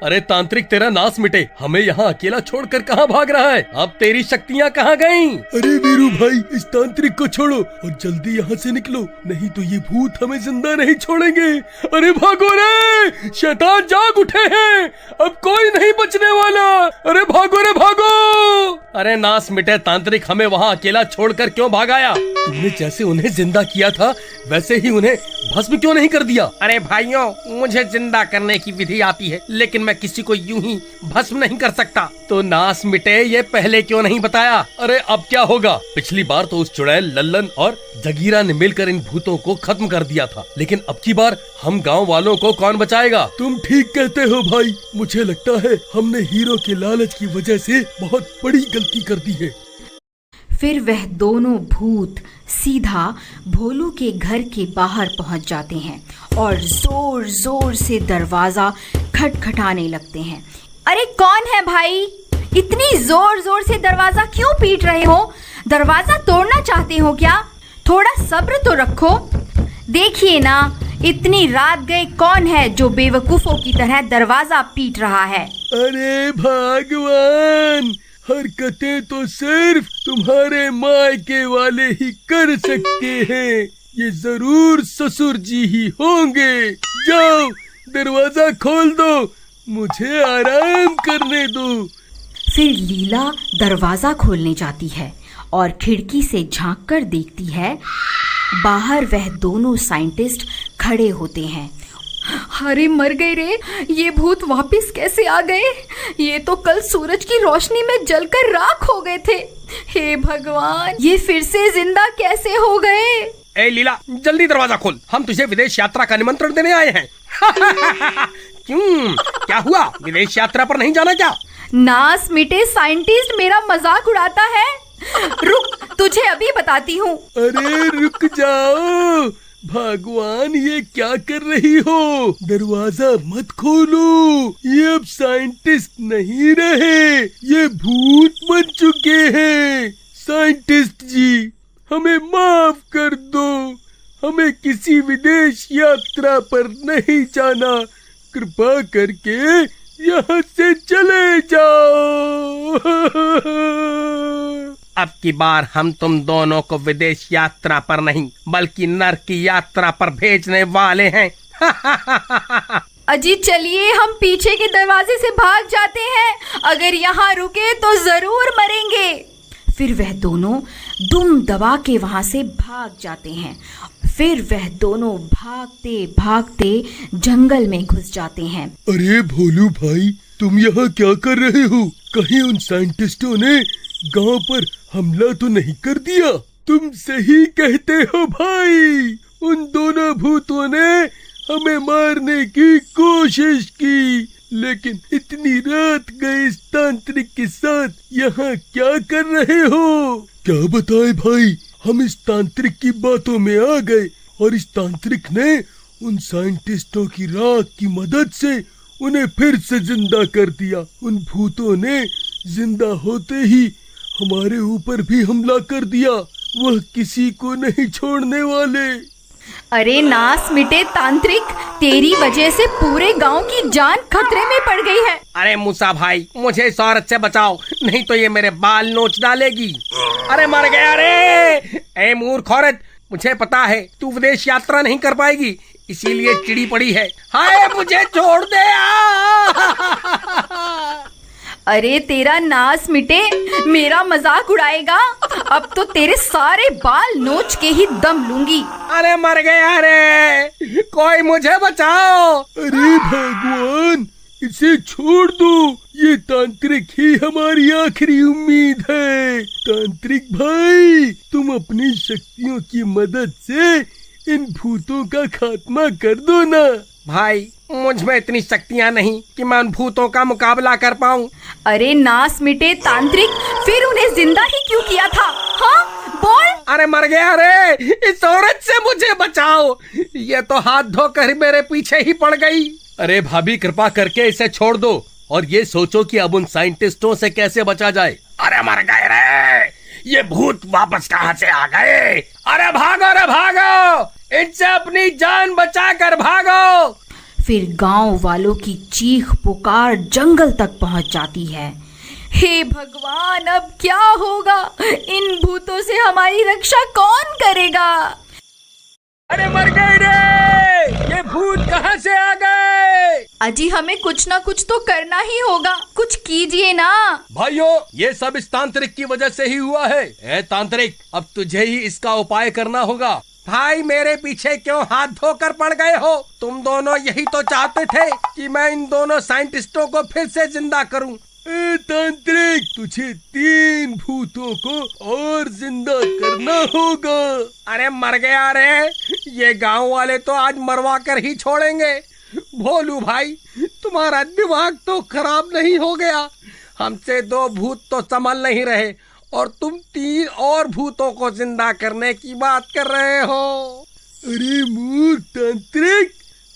अरे तांत्रिक, तेरा नाश मिटे, हमें यहाँ अकेला छोड़कर कहाँ भाग रहा है? अब तेरी शक्तियाँ कहाँ गईं? अरे वीरू भाई, इस तांत्रिक को छोड़ो और जल्दी यहाँ से निकलो, नहीं तो ये भूत हमें जिंदा नहीं छोड़ेंगे। अरे भागो रे, शैतान जाग उठे हैं, अब कोई नहीं बचने वाला। अरे भागो रे भागो। अरे नाश मिटे तांत्रिक, हमें वहाँ अकेला छोड़कर क्यों भागाया? तुमने जैसे उन्हें जिंदा किया था वैसे ही उन्हें भस्म क्यों नहीं कर दिया? अरे भाइयों, मुझे जिंदा करने की विधि आती है, लेकिन मैं किसी को यूं ही भस्म नहीं कर सकता। तो नाश मिटे ये पहले क्यों नहीं बताया? अरे अब क्या होगा? पिछली बार तो उस चुड़ैल, लल्लन और जगीरा ने मिलकर इन भूतों को खत्म कर दिया था, लेकिन अब की बार हम गांव वालों को कौन बचाएगा? तुम ठीक कहते हो भाई, मुझे लगता है हमने हीरो के लालच की वजह से बहुत बड़ी गलती कर दी है। फिर वह दोनों भूत सीधा भोलू के घर के बाहर पहुंच जाते हैं और जोर जोर से दरवाजा खटखटाने लगते हैं। अरे कौन है भाई? इतनी जोर जोर से दरवाजा क्यों पीट रहे हो? दरवाजा तोड़ना चाहते हो क्या? थोड़ा सब्र तो रखो। देखिए ना, इतनी रात गए कौन है जो बेवकूफों की तरह दरवाजा पीट रहा है? अरे भगवान, हरकतें तो सिर्फ तुम्हारे मायके वाले ही कर सकते हैं। ये जरूर ससुर जी ही होंगे। जाओ दरवाजा खोल दो, मुझे आराम करने दो। फिर लीला दरवाजा खोलने जाती है और खिड़की से झांककर देखती है। बाहर वह दोनों साइंटिस्ट खड़े होते हैं। अरे मर गए रे, ये भूत वापस कैसे आ गए? ये तो कल सूरज की रोशनी में जलकर राख हो गए थे। हे भगवान, ये फिर से जिंदा कैसे हो गए? ए लीला, जल्दी दरवाजा खोल, हम तुझे विदेश यात्रा का निमंत्रण देने आए हैं। क्यों, क्या हुआ? विदेश यात्रा पर नहीं जाना क्या? नास मिटे साइंटिस्ट मेरा मजाक उड़ाता है। रुक, तुझे अभी बताती हूँ। अरे रुक जाओ भगवान, ये क्या कर रही हो? दरवाजा मत खोलो, ये अब साइंटिस्ट नहीं रहे, ये भूत बन चुके हैं। साइंटिस्ट जी, हमें माफ कर दो, हमें किसी विदेश यात्रा पर नहीं जाना, कृपा करके यहाँ से चले जाओ। अब की बार हम तुम दोनों को विदेश यात्रा पर नहीं बल्कि नर्क की यात्रा पर भेजने वाले हैं। अजी चलिए, हम पीछे के दरवाजे से भाग जाते हैं, अगर यहाँ रुके तो जरूर मरेंगे। फिर वह दोनों दुम दबा के वहाँ से भाग जाते हैं। फिर वह दोनों भागते भागते जंगल में घुस जाते हैं। अरे भोलू भाई, तुम यहाँ क्या कर रहे हो? कहीं उन साइंटिस्टों ने गांव पर हमला तो नहीं कर दिया? तुम सही कहते हो भाई, उन दोनों भूतों ने हमें मारने की कोशिश की, लेकिन इतनी रात गए इस तांत्रिक के साथ यहाँ क्या कर रहे हो? क्या बताए भाई, हम इस तांत्रिक की बातों में आ गए और इस तांत्रिक ने उन साइंटिस्टों की राख की मदद से उन्हें फिर से जिंदा कर दिया। उन भूतों ने जिंदा होते ही हमारे ऊपर भी हमला कर दिया, वह किसी को नहीं छोड़ने वाले। अरे नास मिटे तांत्रिक, तेरी वजह से पूरे गांव की जान खतरे में पड़ गई है। अरे मूसा भाई, मुझे इस औरत से बचाओ, नहीं तो ये मेरे बाल नोच डालेगी। अरे मर गया रे। ए मूर्ख औरत, मुझे पता है तू विदेश यात्रा नहीं कर पाएगी, इसीलिए चिड़ी पड़ी है। हाय, मुझे छोड़ दे। अरे तेरा नास मिटे, मेरा मजाक उड़ाएगा? अब तो तेरे सारे बाल नोच के ही दम लूंगी। अरे मर गया रे, कोई मुझे बचाओ। अरे भगवान, इसे छोड़ दो, ये तांत्रिक ही हमारी आखिरी उम्मीद है। तांत्रिक भाई, तुम अपनी शक्तियों की मदद से इन भूतों का खात्मा कर दो ना। भाई, मुझ में इतनी शक्तियाँ नहीं कि मैं उन भूतों का मुकाबला कर पाऊँ। अरे नास मिटे तांत्रिक, फिर उन्हें जिंदा ही क्यों किया था? हाँ बोल। अरे मर गया रे, इस औरत से मुझे बचाओ, ये तो हाथ धोकर मेरे पीछे ही पड़ गई। अरे भाभी कृपा करके इसे छोड़ दो और ये सोचो कि अब उन साइंटिस्टों से कैसे बचा जाए। अरे मर गए रे, ये भूत वापस कहाँ से आ गए? अरे भागो रे भागो, इनसे अपनी जान बचा कर भागो। फिर गांव वालों की चीख पुकार जंगल तक पहुंच जाती है। हे भगवान, अब क्या होगा? इन भूतों से हमारी रक्षा कौन करेगा? अरे मर गए रे, ये भूत कहाँ से आ गए? अजी हमें कुछ ना कुछ तो करना ही होगा, कुछ कीजिए ना। भाइयों, ये सब इस तांत्रिक की वजह से ही हुआ है। ए तांत्रिक, अब तुझे ही इसका उपाय करना होगा। भाई मेरे पीछे क्यों हाथ धोकर पड़ गए हो? तुम दोनों यही तो चाहते थे कि मैं इन दोनों साइंटिस्टों को फिर से जिंदा करूं। तांत्रिक, तुझे 3 भूतों को और जिंदा करना होगा। अरे मर गया रे, ये गांव वाले तो आज मरवा कर ही छोड़ेंगे। भोलू भाई, तुम्हारा दिमाग तो खराब नहीं हो गया? हमसे 2 भूत तो संभल नहीं रहे और तुम 3 और भूतों को जिंदा करने की बात कर रहे हो। अरे मूर्ख तांत्रिक,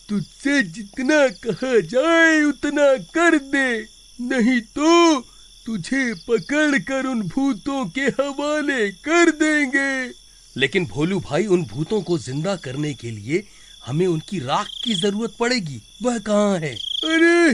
तुझसे जितना कहा जाए उतना कर दे, नहीं तो तुझे पकड़कर उन भूतों के हवाले कर देंगे। लेकिन भोलू भाई, उन भूतों को जिंदा करने के लिए हमें उनकी राख की जरूरत पड़ेगी। वह कहाँ है? अरे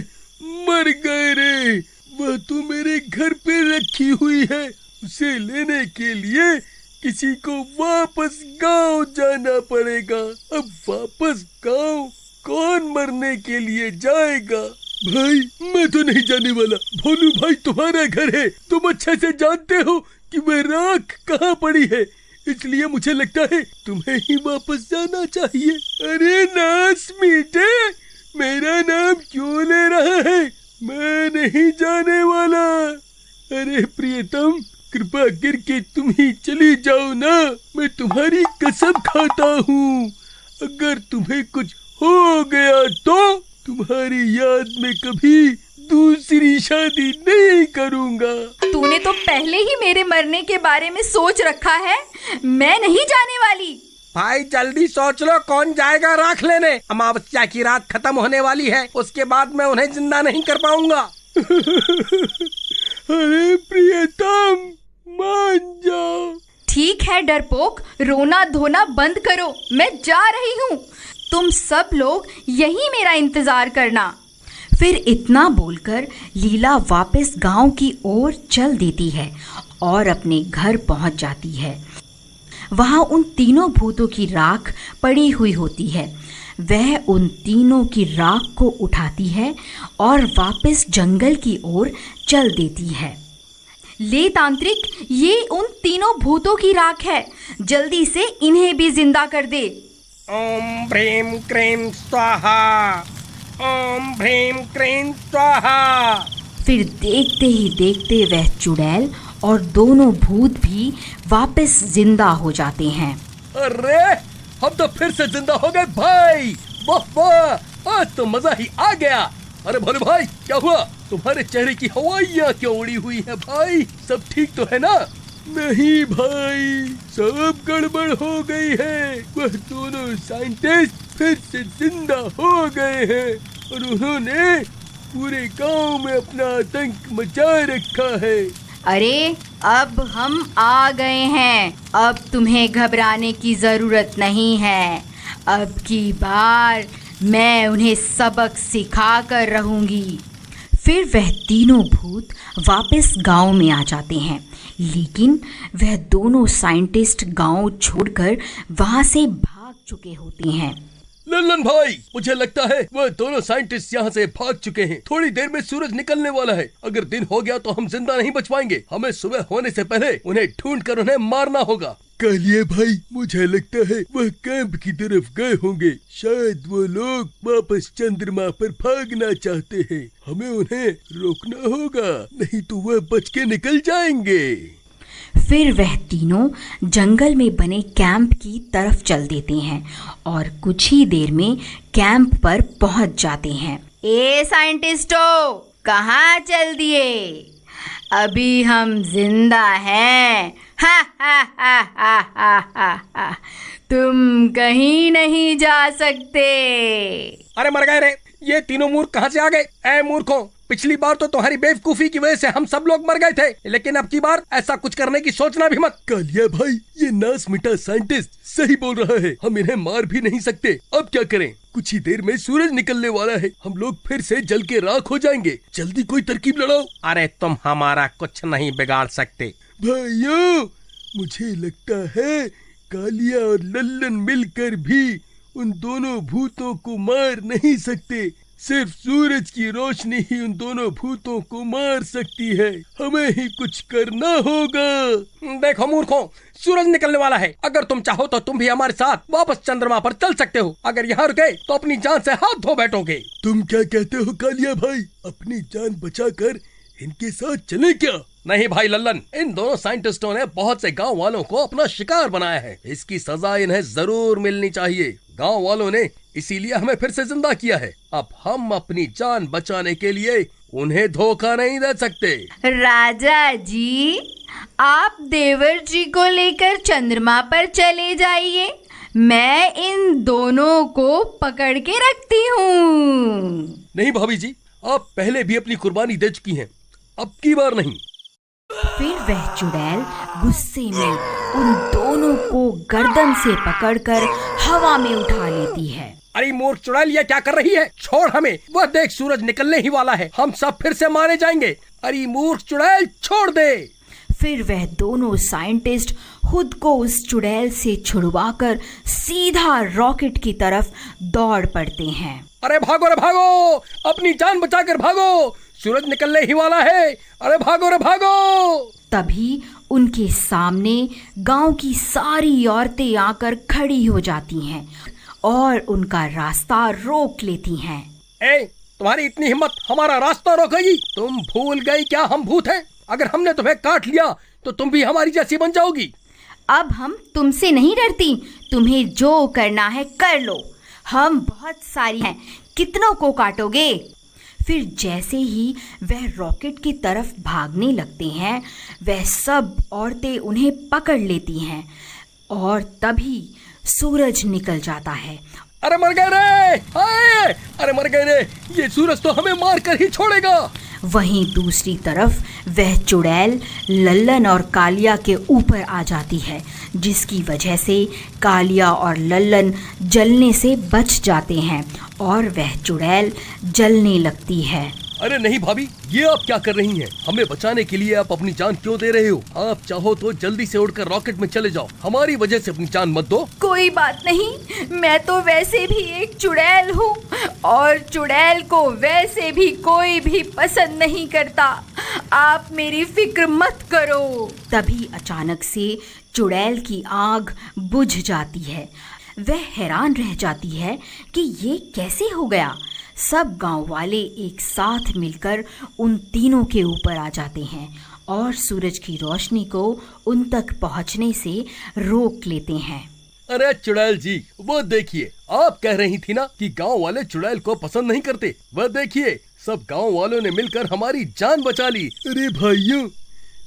मर गए रे, वह तो मेरे घर पे रखी हुई है। उसे लेने के लिए किसी को वापस गांव जाना पड़ेगा। अब वापस गांव कौन मरने के लिए जाएगा? भाई मैं तो नहीं जाने वाला। भोलू भाई, तुम्हारा घर है, तुम अच्छे से जानते हो कि वह राख कहाँ पड़ी है, इसलिए मुझे लगता है तुम्हें ही वापस जाना चाहिए। अरे नास मीटे, मेरा नाम क्यों ले रहा है? मैं नहीं जाने वाला। अरे प्रियतम, कृपा करके तुम ही चली जाओ ना, मैं तुम्हारी कसम खाता हूँ। अगर तुम्हें कुछ हो गया तो तुम्हारी याद में कभी दूसरी शादी नहीं करूँगा। तूने तो पहले ही मेरे मरने के बारे में सोच रखा है, मैं नहीं जाने वाली। भाई जल्दी सोच लो, कौन जाएगा राख लेने? अमावस्या की रात खत्म होने वाली है, उसके बाद मैं उन्हें जिंदा नहीं कर पाऊंगा। अरे प्रियतम, मान जाओ। ठीक है डरपोक, रोना धोना बंद करो, मैं जा रही हूँ। तुम सब लोग यहीं मेरा इंतजार करना। फिर इतना बोलकर लीला वापस गांव की ओर चल देती है और अपने घर पहुंच जाती है। वहां उन तीनों भूतों की राख पड़ी हुई होती है। वह उन तीनों की राख को उठाती है और वापस जंगल की ओर चल देती है। ले तांत्रिक, ये उन तीनों भूतों की राख है, जल्दी से इन्हें भी जिंदा कर दे। ओम भ्रीम क्रीम स्वाहा, ओम भ्रीम क्रीम स्वाहा। फिर देखते ही देखते वह चुड़ैल और दोनों भूत भी वापस जिंदा हो जाते हैं। अरे हम तो फिर से जिंदा हो गए भाई, वाह वाह, आज तो मजा ही आ गया। अरे भोलू भाई, क्या हुआ? तुम्हारे चेहरे की हवाइयाँ क्यों उड़ी हुई है भाई? सब ठीक तो है ना? नहीं भाई, सब गड़बड़ हो गई है। वह दोनों साइंटिस्ट फिर से जिंदा हो गए हैं और उन्होंने पूरे गांव में अपना आतंक मचा रखा है। अरे अब हम आ गए हैं, अब तुम्हें घबराने की जरूरत नहीं है। अब की बार मैं उन्हें सबक सिखा कर रहूंगी। फिर वह तीनों भूत वापस गांव में आ जाते हैं, लेकिन वह दोनों साइंटिस्ट गांव छोड़कर वहां से भाग चुके होते हैं। लल्लन भाई, मुझे लगता है वह दोनों साइंटिस्ट यहाँ से भाग चुके हैं। थोड़ी देर में सूरज निकलने वाला है, अगर दिन हो गया तो हम जिंदा नहीं बच पाएंगे। हमें सुबह होने से पहले उन्हें ढूंढकर उन्हें मारना होगा। कालिया भाई, मुझे लगता है वह कैंप की तरफ गए होंगे। शायद वो लोग वापस चंद्रमा पर भागना चाहते हैं। हमें उन्हें रोकना होगा, नहीं तो वह बच के निकल जाएंगे। फिर वह तीनों जंगल में बने कैंप की तरफ चल देते हैं और कुछ ही देर में कैंप पर पहुंच जाते हैं। ए साइंटिस्टों, कहाँ चल दिए? अभी हम जिंदा हैं। हा हा हा हा हा हा हा। तुम कहीं नहीं जा सकते। अरे मर गए रे, ये तीनों मूर्ख कहाँ से आ गए? ऐ मूर्खों, पिछली बार तो तुम्हारी बेवकूफी की वजह से हम सब लोग मर गए थे, लेकिन अब की बार ऐसा कुछ करने की सोचना भी मत। कालिया भाई, ये नास मिटा साइंटिस्ट सही बोल रहा है, हम इन्हें मार भी नहीं सकते। अब क्या करें? कुछ ही देर में सूरज निकलने वाला है, हम लोग फिर से जल के राख हो जाएंगे। जल्दी कोई तरकीब लड़ाओ। अरे तुम हमारा कुछ नहीं बिगाड़ सकते। भाइयों, मुझे लगता है कालिया और लल्लन मिलकर भी उन दोनों भूतों को मार नहीं सकते। सिर्फ सूरज की रोशनी ही उन दोनों भूतों को मार सकती है। हमें ही कुछ करना होगा। देखो मूर्खों, सूरज निकलने वाला है। अगर तुम चाहो तो तुम भी हमारे साथ वापस चंद्रमा पर चल सकते हो। अगर यहाँ रुके तो अपनी जान से हाथ धो बैठोगे। तुम क्या कहते हो कालिया भाई? अपनी जान बचाकर इनके साथ चले क्या? नहीं भाई लल्लन, इन दोनों साइंटिस्टों ने बहुत से गांव वालों को अपना शिकार बनाया है। इसकी सजा इन्हें जरूर मिलनी चाहिए। गांव वालों ने इसीलिए हमें फिर से जिंदा किया है। अब हम अपनी जान बचाने के लिए उन्हें धोखा नहीं दे सकते। राजा जी, आप देवर जी को लेकर चंद्रमा पर चले जाइए। मैं इन दोनों को पकड़ के रखती हूँ। नहीं भाभी जी, आप पहले भी अपनी कुर्बानी दे चुकी हैं, अब की बार नहीं। फिर वह चुड़ैल गुस्से में उन दोनों को गर्दन से पकड़कर हवा में उठा लेती है। अरे मूर्ख चुड़ैल, ये क्या कर रही है? छोड़ हमें। वह देख, सूरज निकलने ही वाला है, हम सब फिर से मारे जाएंगे। अरे मूर्ख चुड़ैल, छोड़ दे। फिर वह दोनों साइंटिस्ट खुद को उस चुड़ैल से छुड़वाकर सीधा रॉकेट की तरफ दौड़ पड़ते हैं। अरे भागो रे भागो, अपनी जान बचाकर भागो, सूरज निकलने ही वाला है। अरे भागो रे भागो। तभी उनके सामने गांव की सारी औरतें आकर खड़ी हो जाती हैं और उनका रास्ता रोक लेती हैं। ए, तुम्हारी इतनी हिम्मत हमारा रास्ता रोकेगी? तुम भूल गई क्या हम भूत हैं? अगर हमने तुम्हें काट लिया तो तुम भी हमारी जैसी बन जाओगी। अब हम तुमसे नहीं डरती, तुम्हें जो करना है कर लो। हम बहुत सारी हैं, कितनों को काटोगे? फिर जैसे ही वह रॉकेट की तरफ भागने लगते हैं, वह सब औरतें उन्हें पकड़ लेती हैं और तभी सूरज निकल जाता है। अरे मर गए रे, हाय! अरे मर गए रे, ये सूरज तो हमें मार कर ही छोड़ेगा। वहीं दूसरी तरफ वह चुड़ैल लल्लन और कालिया के ऊपर आ जाती है, जिसकी वजह से कालिया और लल्लन जलने से बच जाते हैं और वह चुड़ैल जलने लगती है। अरे नहीं भाभी, ये आप क्या कर रही हैं? हमें बचाने के लिए आप अपनी जान क्यों दे रहे हो? आप चाहो तो जल्दी से उड़कर रॉकेट में चले जाओ, हमारी वजह से अपनी जान मत दो। कोई बात नहीं, मैं तो वैसे भी एक चुड़ैल हूँ और चुड़ैल को वैसे भी कोई भी पसंद नहीं करता। आप मेरी फिक्र मत करो। तभी अचानक से चुड़ैल की आग बुझ जाती है। वह हैरान रह जाती है कि ये कैसे हो गया। सब गांव वाले एक साथ मिलकर उन तीनों के ऊपर आ जाते हैं और सूरज की रोशनी को उन तक पहुंचने से रोक लेते हैं। अरे चुड़ैल जी, वो देखिए, आप कह रही थी ना कि गांव वाले चुड़ैल को पसंद नहीं करते। वह देखिए, सब गांव वालों ने मिलकर हमारी जान बचा ली। अरे भाइयों,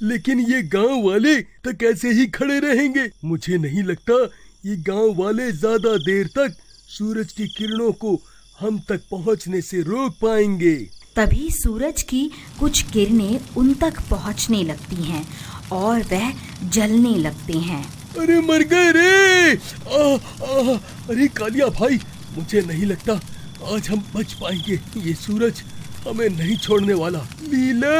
लेकिन ये गांव वाले तो कैसे ही खड़े रहेंगे? मुझे नहीं लगता ये गांव वाले ज्यादा देर तक सूरज की किरणों को हम तक पहुंचने से रोक पाएंगे। तभी सूरज की कुछ किरणें उन तक पहुंचने लगती हैं और वह जलने लगते हैं। अरे मर गए रे! अरे कालिया भाई, मुझे नहीं लगता आज हम बच पाएंगे। ये सूरज हमें नहीं छोड़ने वाला। लीला,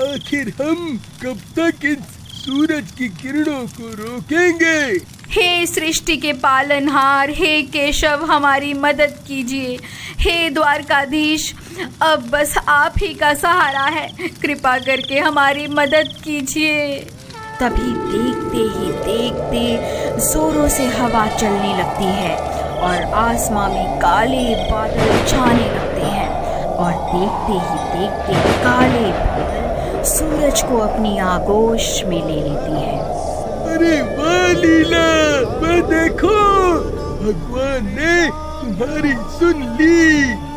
आखिर हम कब तक इस सूरज की किरणों को रोकेंगे? हे सृष्टि के पालनहार, हे केशव, हमारी मदद कीजिए। हे द्वारकाधीश, अब बस आप ही का सहारा है, कृपा करके हमारी मदद कीजिए। तभी देखते ही देखते जोरों से हवा चलने लगती है और आसमां में काले बादल छाने लगते हैं और देखते ही देखते काले बादल सूरज को अपनी आगोश में ले लेती है। अरे वाह लीला, वह देखो, भगवान ने तुम्हारी सुन ली।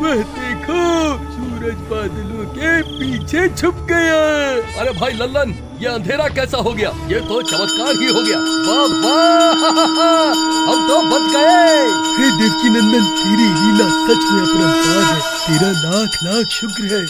वह देखो, सूरज बादलों के पीछे छुप गया। अरे भाई लल्लन, ये अंधेरा कैसा हो गया? ये तो चमत्कार ही हो गया। वाह वाह, हम तो बच गए। हे देवकी नंदन, तेरी लीला सच में अपरंपार है। तेरा लाख लाख शुक्र है।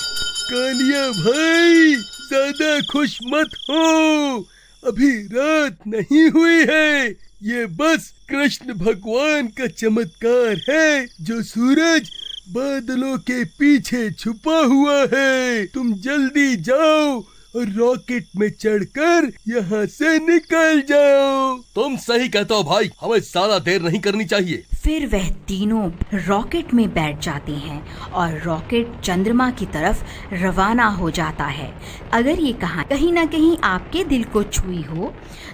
कालिया भाई, ज्यादा खुश मत हो, अभी रात नहीं हुई है। ये बस कृष्ण भगवान का चमत्कार है, जो सूरज बादलों के पीछे छुपा हुआ है। तुम जल्दी जाओ और रॉकेट में चढ़कर यहाँ से निकल जाओ। तुम सही कहते हो भाई, हमें ज्यादा देर नहीं करनी चाहिए। फिर वह तीनों रॉकेट में बैठ जाते हैं और रॉकेट चंद्रमा की तरफ रवाना हो जाता है। अगर ये कहानी कहीं ना कहीं आपके दिल को छुई हो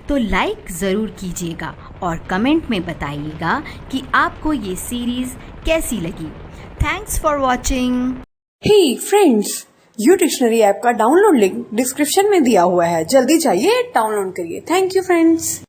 तो लाइक ज़रूर कीजिएगा और कमेंट में बताइएगा कि आपको ये सीरीज़ कैसी लगी। Thanks for watching. Hey friends, U dictionary app का डाउनलोड लिंक डिस्क्रिप्शन में दिया हुआ है। जल्दी जाइए, डाउनलोड करिए। Thank you friends.